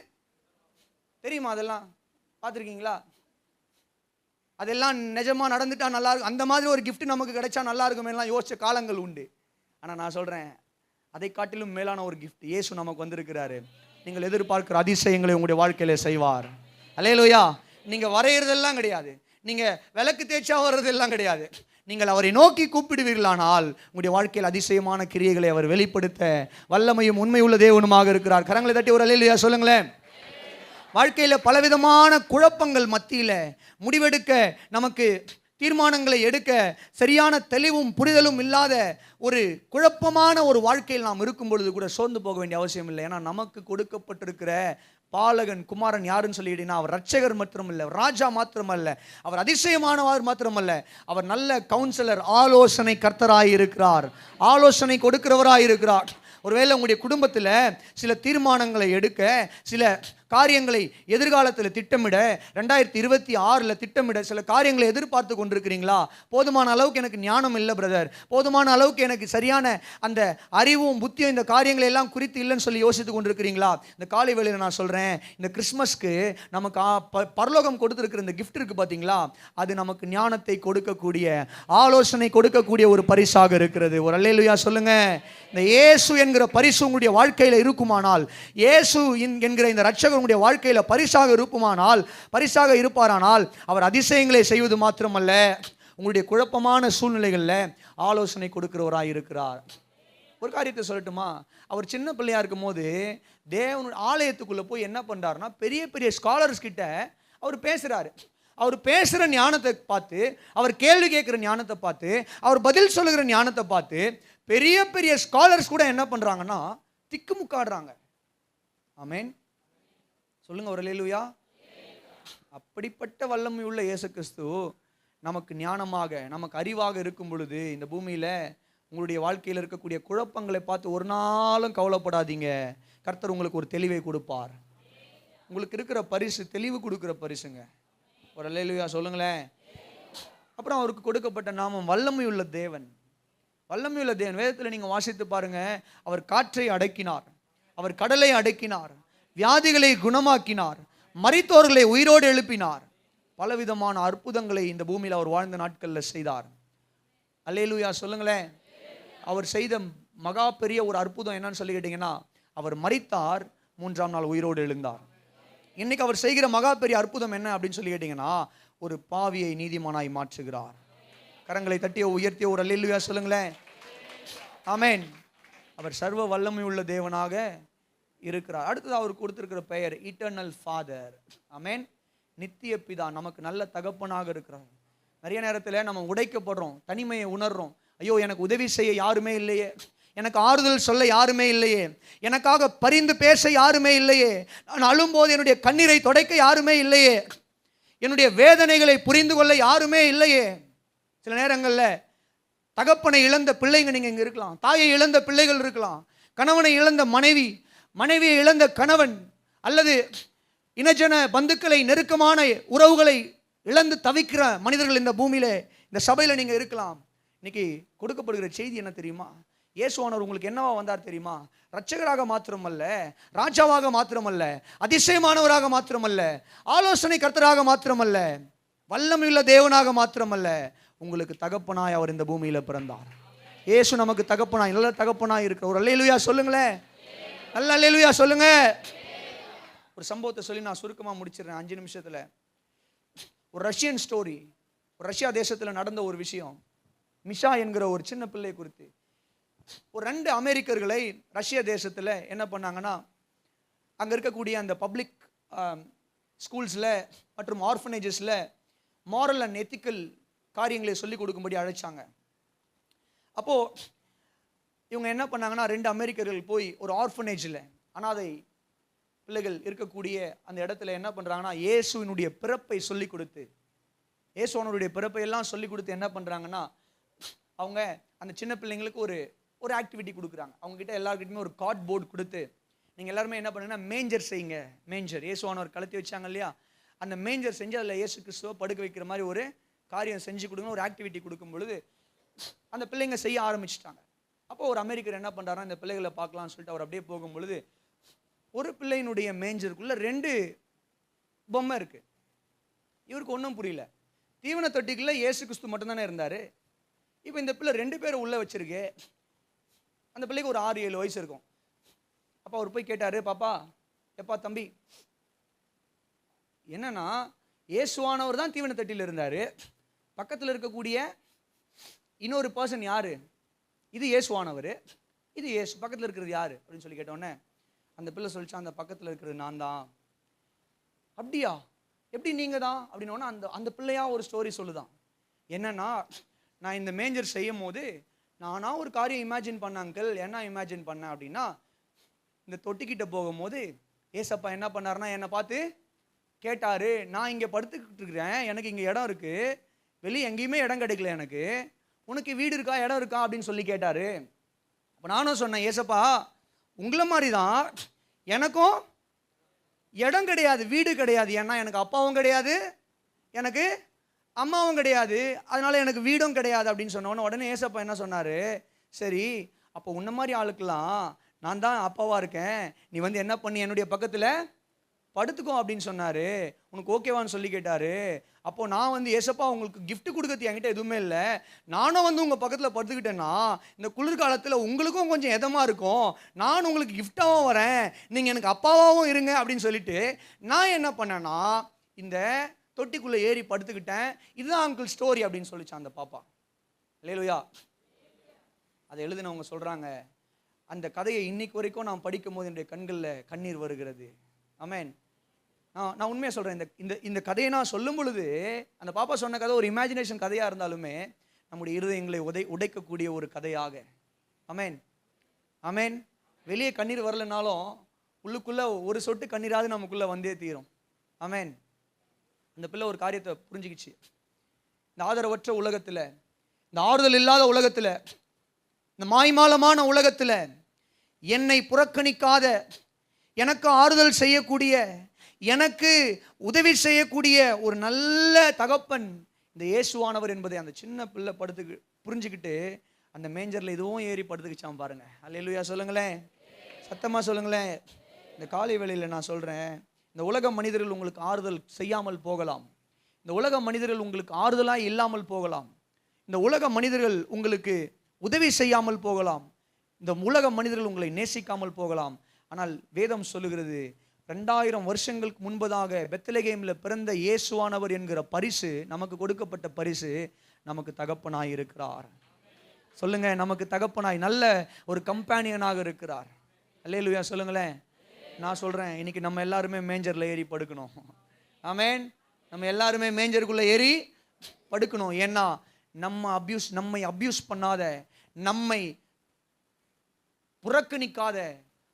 தெரியுமா? அதெல்லாம் பார்த்துருக்கீங்களா? அதெல்லாம் நிஜமா நடந்துட்டா நல்லா இருக்கும். அந்த மாதிரி ஒரு கிஃப்ட் நமக்கு கிடைச்சா நல்லா இருக்குமேலாம் யோசிச்ச காலங்கள் உண்டு. ஆனால் நான் சொல்கிறேன், அதை காட்டிலும் மேலான ஒரு கிஃப்ட் இயேசு நமக்கு வந்திருக்கிறாரு. நீங்கள் எதிர்பார்க்கிற அதிசயங்களை உங்களுடைய வாழ்க்கையில் செய்வார். அல்லேலூயா. நீங்கள் வரைகிறதெல்லாம் கிடையாது, நீங்கள் விளக்கு தேய்ச்சா வர்றதெல்லாம் கிடையாது. நீங்கள் அவரை நோக்கி கூப்பிடுவீர்களானால் உங்களுடைய வாழ்க்கையில் அதிசயமான கிரியைகளை அவர் வெளிப்படுத்த வல்லமையும் உண்மையுள்ள தேவனுமாக இருக்கிறார். கரங்களை தட்டி ஒரு அல்லேலூயா சொல்லுங்களேன். வாழ்க்கையில் பலவிதமான குழப்பங்கள் மத்தியில் முடிவெடுக்க, நமக்கு தீர்மானங்களை எடுக்க சரியான தெளிவும் புரிதலும் இல்லாத ஒரு குழப்பமான ஒரு வாழ்க்கையில் நாம் இருக்கும் பொழுது கூட சோர்ந்து போக வேண்டிய அவசியம் இல்லை. ஏன்னா நமக்கு கொடுக்கப்பட்டிருக்கிற பாலகன் குமாரன் யாருன்னு சொல்லிட்டீங்கன்னா, அவர் ரட்சகர் மாத்திரமல்ல, ராஜா மாத்திரமல்ல, அவர் அதிசயமானவர் மாத்திரமல்ல, அவர் நல்ல கவுன்சிலர், ஆலோசனை கர்த்தராய் இருக்கிறார், ஆலோசனை கொடுக்கிறவராய் இருக்கிறார். ஒருவேளை உங்களுடைய குடும்பத்தில் சில தீர்மானங்களை எடுக்க, சில காரியங்களை எதிர்காலத்தில் திட்டமிட, 2026 திட்டமிட சில காரியங்களை எதிர்பார்த்து கொண்டிருக்கிறீங்களா? போதுமான அளவுக்கு எனக்கு ஞானம் இல்லை பிரதர், போதுமான அளவுக்கு எனக்கு சரியான அந்த அறிவும் புத்தியும் இந்த காரியங்களை எல்லாம் குறித்து இல்லைன்னு சொல்லி யோசித்து கொண்டிருக்கிறீங்களா? இந்த காலை வேளையில் நான் சொல்கிறேன், இந்த கிறிஸ்மஸ்க்கு நமக்கு பரலோகம் கொடுத்துருக்கிற இந்த கிஃப்ட் இருக்குது பார்த்தீங்களா, அது நமக்கு ஞானத்தை கொடுக்கக்கூடிய, ஆலோசனை கொடுக்கக்கூடிய ஒரு பரிசாக இருக்கிறது. ஒரு அல்லேலூயா சொல்லுங்க. இந்த இயேசு என்கிற பரிசு உங்களுடைய வாழ்க்கையில் இருக்குமானால், இயேசு என்கிற இந்த ரட்சகர் உங்களுடைய வாழ்க்கையில் பரிசாக இருப்பாரானால், அவர் அதிசயங்களை செய்வது மாத்திரமல்ல, உங்களுடைய குழப்பமான சூழ்நிலைகளில் ஆலோசனை கொடுக்கிறவராய் இருக்கிறார். ஒரு காரியத்தை சொல்லட்டுமா? அவர் சின்ன பிள்ளையா இருக்கும் போது தேவனுடைய ஆலயத்துக்குள்ள போய் என்ன பண்றாருன்னா, பெரிய பெரிய ஸ்காலர்ஸ் கிட்ட அவர் பேசுறாரு. அவர் பேசுகிற ஞானத்தை பார்த்து, அவர் கேள்வி கேட்குற ஞானத்தை பார்த்து, அவர் பதில் சொல்லுகிற ஞானத்தை பார்த்து பெரிய பெரிய ஸ்காலர்ஸ் கூட என்ன பண்ணுறாங்கன்னா திக்குமுக்காடுறாங்க. ஆமேன் சொல்லுங்க ஒரு அல்லேலூயா. அப்படிப்பட்ட வல்லமை உள்ள இயேசு கிறிஸ்து நமக்கு ஞானமாக, நமக்கு அறிவாக இருக்கும் பொழுது, இந்த பூமியில் உங்களுடைய வாழ்க்கையில் இருக்கக்கூடிய குழப்பங்களை பார்த்து ஒரு நாளும் கவலைப்படாதீங்க. கர்த்தர் உங்களுக்கு ஒரு தெளிவை கொடுப்பார். உங்களுக்கு இருக்கிற பரிசு தெளிவு கொடுக்குற பரிசுங்க. ஒரு அல்லேலூயா சொல்லுங்களேன். அப்புறம் அவருக்கு கொடுக்கப்பட்ட நாமம் வல்லமையுள்ள தேவன். வல்லமையுள்ள தேவன் வேதத்தில் நீங்கள் வாசித்து பாருங்க. அவர் காற்றை அடக்கினார், அவர் கடலை அடக்கினார், வியாதிகளை குணமாக்கினார், மரித்தோர்களை உயிரோடு எழுப்பினார். பலவிதமான அற்புதங்களை இந்த பூமியில் அவர் வாழ்ந்த நாட்களில் செய்தார். அல்லேலூயா சொல்லுங்களேன். அவர் செய்த மகா பெரிய ஒரு அற்புதம் என்னன்னு சொல்லி கேட்டீங்கன்னா, அவர் மரித்தார், 3ஆம் நாள் உயிரோடு எழுந்தார். இன்னைக்கு அவர் செய்கிற மகா பெரிய அற்புதம் என்ன அப்படின்னு சொல்லி கேட்டீங்கன்னா, ஒரு பாவியை நீதிமானாய் மாற்றுகிறார். கரங்களை தட்டிய உயர்த்திய ஒரு அல்லேலூயா சொல்லுங்களேன். ஆமேன். அவர் சர்வ வல்லமை உள்ள தேவனாக இருக்கிறார். அடுத்தது அவர் கொடுத்திருக்கிற பெயர் இட்டர்னல் ஃபாதர். ஆமேன். நித்திய பிதா, நமக்கு நல்ல தகப்பனாக இருக்கிறார். நிறைய நேரத்தில் நம்ம உடைக்கப்படுறோம், தனிமையை உணர்றோம். ஐயோ, எனக்கு உதவி செய்ய யாருமே இல்லையே, எனக்கு ஆறுதல் சொல்ல யாருமே இல்லையே, எனக்காக பரிந்து பேச யாருமே இல்லையே, நான் அழும்போது என்னுடைய கண்ணீரை துடைக்க யாருமே இல்லையே, என்னுடைய வேதனைகளை புரிந்து கொள்ள யாருமே இல்லையே. சில நேரங்களில் தகப்பனை இழந்த பிள்ளைங்க நீங்கள் இங்கே இருக்கலாம், தாயை இழந்த பிள்ளைகள் இருக்கலாம், கணவனை இழந்த மனைவி, மனைவியை இழந்த கணவன், அல்லது இனஜன பந்துக்களை, நெருக்கமான உறவுகளை இழந்து தவிக்கிற மனிதர்கள் இந்த பூமியில, இந்த சபையில் நீங்கள் இருக்கலாம். இன்னைக்கு கொடுக்கப்படுகிற செய்தி என்ன தெரியுமா? இயேசுவானவர் உங்களுக்கு என்னவா வந்தார் தெரியுமா? ரட்சகராக மாத்திரமல்ல, ராஜாவாக மாத்திரமல்ல, அதிசயமானவராக மாத்திரமல்ல, ஆலோசனை கர்த்தராக மாத்திரமல்ல, வல்லமையுள்ள தேவனாக மாத்திரமல்ல, உங்களுக்கு தகப்பனாய் அவர் இந்த பூமியில் பிறந்தார். இயேசு நமக்கு தகப்பனாய், நல்ல தகப்பனாய் இருக்கிற ஒரு அல்லேலூயா சொல்லுங்களேன். நல்ல அல்லேலூயா சொல்லுங்க. ஒரு சம்பவத்தை சொல்லி நான் சுருக்கமாக முடிச்சிடுறேன் 5 நிமிஷத்துல. ஒரு ரஷ்யன் ஸ்டோரி, ஒரு ரஷ்யா தேசத்தில் நடந்த ஒரு விஷயம். மிஷா என்கிற ஒரு சின்ன பிள்ளை குறித்து. ஒரு 2 அமெரிக்கர்களை ரஷ்ய தேசத்தில் என்ன பண்ணாங்கன்னா, அங்கே இருக்கக்கூடிய அந்த பப்ளிக் ஸ்கூல்ஸில் மற்றும் ஆர்ஃபனேஜஸில் மாரல் அண்ட் எத்திக்கல் காரியங்களை சொல்லிக் கொடுக்கும்படி அழைச்சாங்க. அப்போது இவங்க என்ன பண்ணாங்கன்னா, 2 அமெரிக்கர்கள் போய் ஒரு ஆர்ஃபனேஜில், அனாதை பிள்ளைகள் இருக்கக்கூடிய அந்த இடத்துல என்ன பண்ணுறாங்கன்னா, இயேசுவினுடைய பிறப்பை சொல்லிக் கொடுத்து, இயேசுவனுடைய பிறப்பை எல்லாம் சொல்லிக் கொடுத்து என்ன பண்ணுறாங்கன்னா, அவங்க அந்த சின்ன பிள்ளைங்களுக்கு ஒரு ஆக்டிவிட்டி கொடுக்குறாங்க. அவங்ககிட்ட எல்லாருக்கிட்டையுமே ஒரு கார்ட் போர்டு கொடுத்து, நீங்கள் எல்லாருமே என்ன பண்ணுங்கன்னா மேஞ்சர் செய்யுங்க. மேஞ்சர் இயேசுவானவர் கலத்தி வச்சாங்க இல்லையா, அந்த மேஞ்சர் செஞ்சு அதில் இயேசு கிறிஸ்துவை படுக்க வைக்கிற மாதிரி ஒரு காரியம் செஞ்சு கொடுங்க, ஒரு ஆக்டிவிட்டி கொடுக்கும் பொழுது அந்த பிள்ளைங்க செய்ய ஆரம்பிச்சிட்டாங்க. அப்போ ஒரு அமெரிக்கர் என்ன பண்ணுறாருன்னா, இந்த பிள்ளைகளை பார்க்கலாம்னு சொல்லிட்டு அவர் அப்படியே போகும் பொழுது ஒரு பிள்ளையினுடைய மேஞ்சருக்குள்ள 2 பொம்மை இருக்கு. இவருக்கு ஒன்றும் புரியல. தீவன தொட்டிக்குள்ள இயேசு கிறிஸ்து மட்டும்தானே இருந்தார். இப்போ இந்த பிள்ளை 2 பேரை உள்ளே வச்சிருக்கு. அந்த பிள்ளைக்கு ஒரு 6-7 வயசு இருக்கும். அப்போ அவர் போய் கேட்டார், பாப்பா, எப்பா தம்பி, என்னன்னா இயேசுவானவர் தான் தீவன தொட்டியில் இருந்தார், பக்கத்தில் இருக்கக்கூடிய இன்னொரு பர்சன் யாரு? இது இயேசுவானவர், இது இயேசு, பக்கத்தில் இருக்கிறது யாரு அப்படின்னு சொல்லி கேட்டோன்னே அந்த பிள்ளை சொல்லிச்சா, அந்த பக்கத்தில் இருக்கிறது நான் தான். அப்படியா, எப்படி நீங்கள் தான் அப்படின்னோன்னா அந்த பிள்ளையா ஒரு ஸ்டோரி சொல்லுதான். என்னன்னா, நான் இந்த மேஞ்சர் செய்யும் போது நானா ஒரு காரியம் இமேஜின் பண்ண அங்கிள். என்ன இமேஜின் பண்ணேன் அப்படின்னா, இந்த தொட்டிக்கிட்ட போகும்போது ஏசப்பா என்ன பண்ணாருன்னா என்னை பார்த்து கேட்டாரு, நான் இங்கே படுத்துக்கிட்டு இருக்கிறேன், எனக்கு இங்கே இடம் இருக்கு, வெளியே எங்கேயுமே இடம் கிடைக்கல எனக்கு, உனக்கு வீடு இருக்கா, இடம் இருக்கா அப்படின்னு சொல்லி கேட்டாரு. அப்போ நானும் சொன்னேன், ஏசப்பா உங்களை மாதிரி தான் எனக்கும் இடம் கிடையாது, வீடு கிடையாது. ஏன்னா எனக்கு அப்பாவும் கிடையாது, எனக்கு அம்மாவும் கிடையாது, அதனால எனக்கு வீடும் கிடையாது அப்படின்னு சொன்னோன்னு உடனே ஏசப்பா என்ன சொன்னார், சரி அப்போ உன்ன மாதிரி ஆளுக்கெல்லாம் நான் தான் அப்பாவா இருக்கேன், நீ வந்து என்ன பண்ணி என்னுடைய பக்கத்தில் படுத்துக்கோ அப்படின்னு சொன்னார். உனக்கு ஓகேவான்னு சொல்லி கேட்டார். அப்போ நான் வந்து ஏசப்பா உங்களுக்கு கிஃப்ட் கொடுக்கறது என்கிட்ட எதுவுமே இல்லை, நானும் வந்து உங்கள் பக்கத்தில் படுத்துக்கிட்டேன்னா இந்த குளிர்காலத்தில் உங்களுக்கும் கொஞ்சம் எதமாக இருக்கும், நான் உங்களுக்கு கிஃப்டாகவும் வரேன், நீங்கள் எனக்கு அப்பாவாகவும் இருங்க அப்படின்னு சொல்லிட்டு நான் என்ன பண்ணேன்னா இந்த தொட்டிக்குள்ளே ஏறி படுத்துக்கிட்டேன். இதுதான் அங்கிள் ஸ்டோரி அப்படின்னு சொல்லிச்சான் அந்த பாப்பா. அல்லேலூயா. அதை எழுதினவங்க சொல்கிறாங்க, அந்த கதையை இன்னைக்கு வரைக்கும் நான் படிக்கும் போது என்னுடைய கண்களில் கண்ணீர் வருகிறது. ஆமென். நான் உண்மையாக சொல்கிறேன், இந்த கதையை நான் சொல்லும் பொழுது அந்த பாப்பா சொன்ன கதை ஒரு இமேஜினேஷன் கதையாக இருந்தாலுமே நம்முடைய இருதயங்களை உடைக்கக்கூடிய ஒரு கதையாக. ஆமென் ஆமென். வெளியே கண்ணீர் வரலைனாலும் உள்ளுக்குள்ளே ஒரு சொட்டு கண்ணீராவது நமக்குள்ளே வந்தே தீரும். ஆமென். அந்த பிள்ளை ஒரு காரியத்தை புரிஞ்சுக்கிச்சு. இந்த ஆதரவற்ற உலகத்தில், இந்த ஆறுதல் இல்லாத உலகத்தில், இந்த மாய்மாலமான உலகத்தில் என்னை புறக்கணிக்காத, எனக்கு ஆறுதல் செய்யக்கூடிய, எனக்கு உதவி செய்யக்கூடிய ஒரு நல்ல தகப்பன் இந்த இயேசுவானவர் என்பதை அந்த சின்ன பிள்ளை புரிஞ்சுக்கிட்டு அந்த மேஞ்சரில் இதுவும் ஏறி படுத்துக்கிச்சான் பாருங்க. அல்லேலூயா சொல்லுங்களேன், சத்தமாக சொல்லுங்களேன். இந்த காலை வேளையில் நான் சொல்கிறேன், இந்த உலக மனிதர்கள் உங்களுக்கு ஆறுதல் செய்யாமல் போகலாம், இந்த உலக மனிதர்கள் உங்களுக்கு ஆறுதலாக இல்லாமல் போகலாம், இந்த உலக மனிதர்கள் உங்களுக்கு உதவி செய்யாமல் போகலாம், இந்த உலக மனிதர்கள் உங்களை நேசிக்காமல் போகலாம். ஆனால் வேதம் சொல்லுகிறது, 2000 வருஷங்களுக்கு முன்பதாக பெத்லகேமில் பிறந்த இயேசுவானவர் என்கிற பரிசு, நமக்கு கொடுக்கப்பட்ட பரிசு, நமக்கு தகப்பனாய் இருக்கிறார். சொல்லுங்க, நமக்கு தகப்பனாய் நல்ல ஒரு கம்பேனியனாக இருக்கிறார். அல்லேலூயா சொல்லுங்களேன். நான் சொல்கிறேன், இன்னைக்கு நம்ம எல்லாருமே மேஞ்சரில் ஏறி படுக்கணும். ஆமென். நம்ம எல்லாருமே மேஞ்சருக்குள்ளே ஏறி படுக்கணும். ஏன்னா நம்மை அப்யூஸ் பண்ணாத, நம்மை புறக்கணிக்காத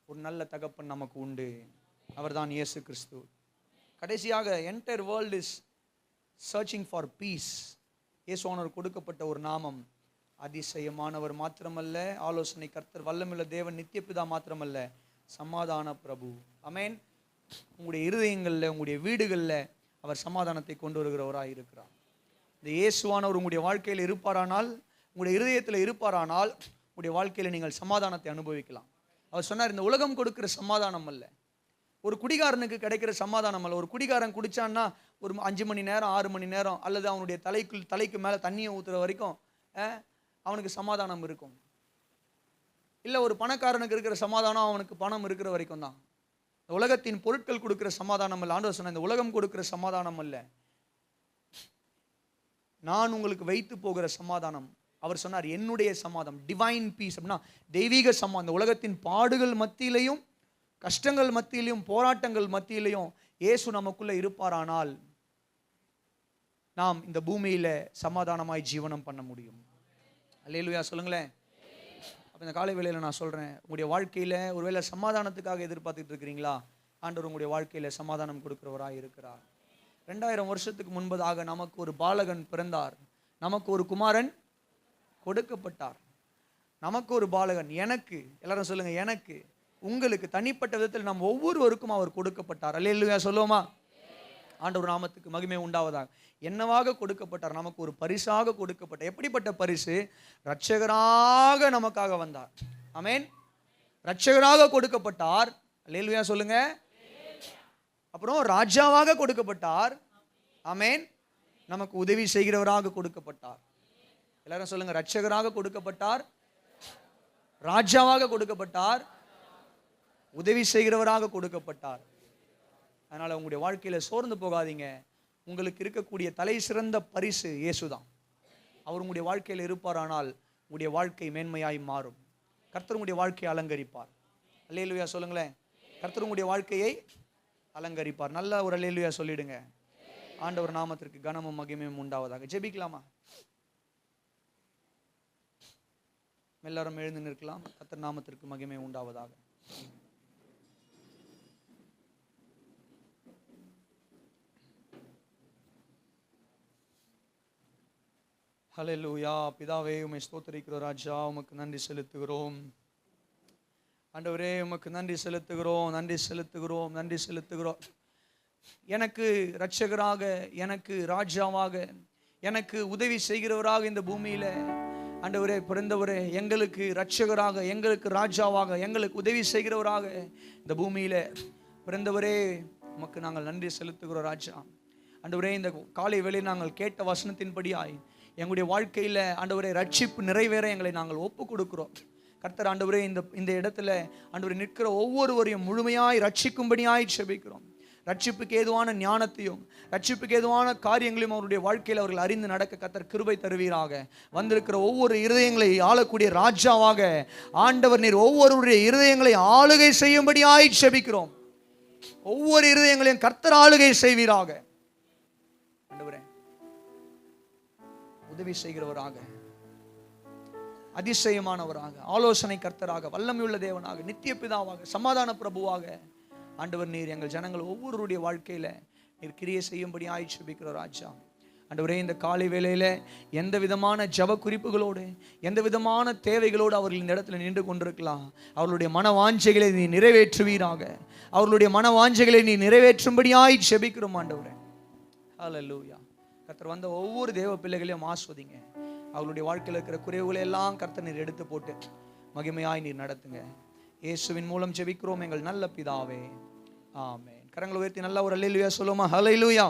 ஒரு நல்ல தகப்பன் நமக்கு உண்டு. அவர்தான் இயேசு கிறிஸ்து. கடைசியாக, entire world is searching for peace. இயேசுவானவர் கொடுக்கப்பட்ட ஒரு நாமம், அதிசயமானவர் மாத்திரமல்ல, ஆலோசனை கர்த்தர், வல்லமையுள்ள தேவன், நித்திய பிதா மாத்திரமல்ல, சமாதான பிரபு. ஆமென். உங்களுடைய இருதயங்களில், உங்களுடைய வீடுகளில் அவர் சமாதானத்தை கொண்டு வருகிறவராக இருக்கிறார். இந்த இயேசுவானவர் உங்களுடைய வாழ்க்கையில் இருப்பாரானால், உங்களுடைய இருதயத்தில் இருப்பாரானால், உங்களுடைய வாழ்க்கையில் நீங்கள் சமாதானத்தை அனுபவிக்கலாம். அவர் சொன்னார், இந்த உலகம் கொடுக்கிற சமாதானம் அல்ல, ஒரு குடிகாரனுக்கு கிடைக்கிற சமாதானம் அல்ல. ஒரு குடிகாரன் குடிச்சான்னா ஒரு 5 மணி நேரம் 6 மணி நேரம், அல்லது அவனுடைய தலைக்கு மேலே தண்ணியை ஊற்றுற வரைக்கும் அவனுக்கு சமாதானம் இருக்கும். இல்லை ஒரு பணக்காரனுக்கு இருக்கிற சமாதானம் அவனுக்கு பணம் இருக்கிற வரைக்கும் தான். இந்த உலகத்தின் பொருட்கள் கொடுக்கிற சமாதானம் அல்ல. ஆண்டவர் சொன்ன இந்த உலகம் கொடுக்கிற சமாதானம் அல்ல, நான் உங்களுக்கு வைத்து போகிற சமாதானம். அவர் சொன்னார் என்னுடைய சமாதானம், டிவைன் பீஸ் அப்படின்னா தெய்வீக சமாதானம். இந்த உலகத்தின் பாடுகள் மத்தியிலையும் கஷ்டங்கள் மத்தியிலையும் போராட்டங்கள் மத்தியிலையும் இயேசு நமக்குள்ள இருப்பாரானால் நாம் இந்த பூமியில சமாதானமாய் ஜீவனம் பண்ண முடியும். அல்லேலூயா சொல்லுங்களேன். அப்போ இந்த காலை வேளையில் நான் சொல்கிறேன், உங்களுடைய வாழ்க்கையில் ஒருவேளை சமாதானத்துக்காக எதிர்பார்த்துட்டு இருக்கிறீங்களா? ஆண்டவர் உங்களுடைய வாழ்க்கையில் சமாதானம் கொடுக்கிறவராக இருக்கிறார். 2000 வருஷத்துக்கு முன்பதாக நமக்கு ஒரு பாலகன் பிறந்தார், நமக்கு ஒரு குமாரன் கொடுக்கப்பட்டார். நமக்கு ஒரு பாலகன், எனக்கு, எல்லாரும் சொல்லுங்க, எனக்கு, உங்களுக்கு, தனிப்பட்ட விதத்தில் நாம் ஒவ்வொருவருக்கும் அவர் கொடுக்கப்பட்டார். அல்லேலூயா சொல்லுவோமா? ஆண்டவர் நாமத்துக்கு மகிமை உண்டாவதாக. என்னவாக கொடுக்கப்பட்டார்? நமக்கு ஒரு பரிசாக கொடுக்கப்பட்டார். எப்படிப்பட்ட பரிசு? இரட்சகராக நமக்காக வந்தார். ஆமென். இரட்சகராக கொடுக்கப்பட்டார். அல்லேலூயா சொல்லுங்க. அப்புறம் ராஜாவாக கொடுக்கப்பட்டார். ஆமென். நமக்கு உதவி செய்கிறவராக கொடுக்கப்பட்டார். எல்லாரும் சொல்லுங்க, இரட்சகராக கொடுக்கப்பட்டார், ராஜாவாக கொடுக்கப்பட்டார், உதவி செய்கிறவராக கொடுக்கப்பட்டார். அதனால உங்களுடைய வாழ்க்கையில சோர்ந்து போகாதீங்க. உங்களுக்கு இருக்கக்கூடிய தலை சிறந்த பரிசு இயேசுதான். அவர் உங்களுடைய வாழ்க்கையில் இருப்பாரானால் உங்களுடைய வாழ்க்கை மேன்மையாய் மாறும். கர்த்தர் உங்களுடைய வாழ்க்கையை அலங்கரிப்பார். அல்லேலூயா சொல்லுங்களேன். கர்த்தர் உங்களுடைய வாழ்க்கையை அலங்கரிப்பார். நல்ல ஒரு அல்லேலூயா சொல்லிடுங்க. ஆண்டவர் நாமத்திற்கு கனமும் மகிமையும் உண்டாவதாக. ஜெபிக்கலாமா? எல்லாரும் எழுந்து நிற்கலாம். கர்த்தர் நாமத்திற்கு மகிமை உண்டாவதாக. ஹல்லேலூயா. பிதாவே, உம்மை ஸ்தோத்திரிக்கிறோம். ராஜா, உமக்கு நன்றி செலுத்துகிறோம். ஆண்டவரே, உமக்கு நன்றி செலுத்துகிறோம், நன்றி செலுத்துகிறோம், நன்றி செலுத்துகிறோம். எனக்கு இரட்சகராக, எனக்கு ராஜாவாக, எனக்கு உதவி செய்கிறவராக இந்த பூமியில ஆண்டவரே பிறந்தவரே, எங்களுக்கு இரட்சகராக, எங்களுக்கு ராஜாவாக, எங்களுக்கு உதவி செய்கிறவராக இந்த பூமியில பிறந்தவரே, உமக்கு நாங்கள் நன்றி செலுத்துகிறோம். ராஜா ஆண்டவரே, இந்த காலை வேளையில் நாங்கள் கேட்ட வசனத்தின்படியாய் எங்களுடைய வாழ்க்கையில் ஆண்டவரே ரட்சிப்பு நிறைவேற எங்களை நாங்கள் ஒப்பு கொடுக்கிறோம். கர்த்தர் ஆண்டவரே, இந்த இடத்துல ஆண்டவரே நிற்கிற ஒவ்வொருவரையும் முழுமையாய் ரட்சிக்கும்படியாய் செபிக்கிறோம். ரட்சிப்புக்கு ஏதுவான ஞானத்தையும் ரட்சிப்புக்கு ஏதுவான காரியங்களையும் அவருடைய வாழ்க்கையில் அவர்கள் அறிந்து நடக்க கர்த்தர் கிருபை தருவீராக. வந்திருக்கிற ஒவ்வொரு இருதயங்களை ஆளக்கூடிய ராஜாவாக ஆண்டவர் நீர் ஒவ்வொருவருடைய இருதயங்களை ஆளுகை செய்யும்படியாய் செபிக்கிறோம். ஒவ்வொரு இருதயங்களையும் கர்த்தர் ஆளுகை செய்வீராக. ஆண்டவரே, உதவி செய்கிறவராக, அதிசயமானவராக, ஆலோசனை கர்த்தராக, வல்லமையுள்ள தேவனாக, நித்திய பிதாவாக, சமாதான பிரபுவாக ஆண்டவர் நீர் எங்கள் ஜனங்கள் ஒவ்வொருவருடைய வாழ்க்கையில நீர் கிரியை செய்யும்படி ஆய்ச்சிபிக்கிற ராஜா. ஆண்டவரே, இந்த காலை வேளையில எந்த விதமான ஜப குறிப்புகளோடு, எந்த விதமான தேவைகளோடு அவர்கள் இந்த இடத்துல நின்று கொண்டிருக்கலாம், அவர்களுடைய மன வாஞ்சைகளை நீ நிறைவேற்றுவீராக. அவர்களுடைய மன வாஞ்சைகளை நீ நிறைவேற்றும்படியாய் ஜெபிக்கிறோம் ஆண்டவரே. ஹல்லேலூயா. கர்த்தர் வந்த ஒவ்வொரு தேவ பிள்ளைகளையும் ஆஸ்வதிங்க. அவர்களுடைய வாழ்க்கையில் இருக்கிற குறைவுகளை எல்லாம் கர்த்தர் நீர் எடுத்து போட்டு மகிமையாய் நீர் நடத்துங்க. இயேசுவின் மூலம் ஜெபிக்கிறோம் எங்கள் நல்ல பிதாவே, ஆமென். கரங்களை உயர்த்தி நல்ல ஒரு அல்லேலூயா சொல்லுமா? ஹல்லேலூயா.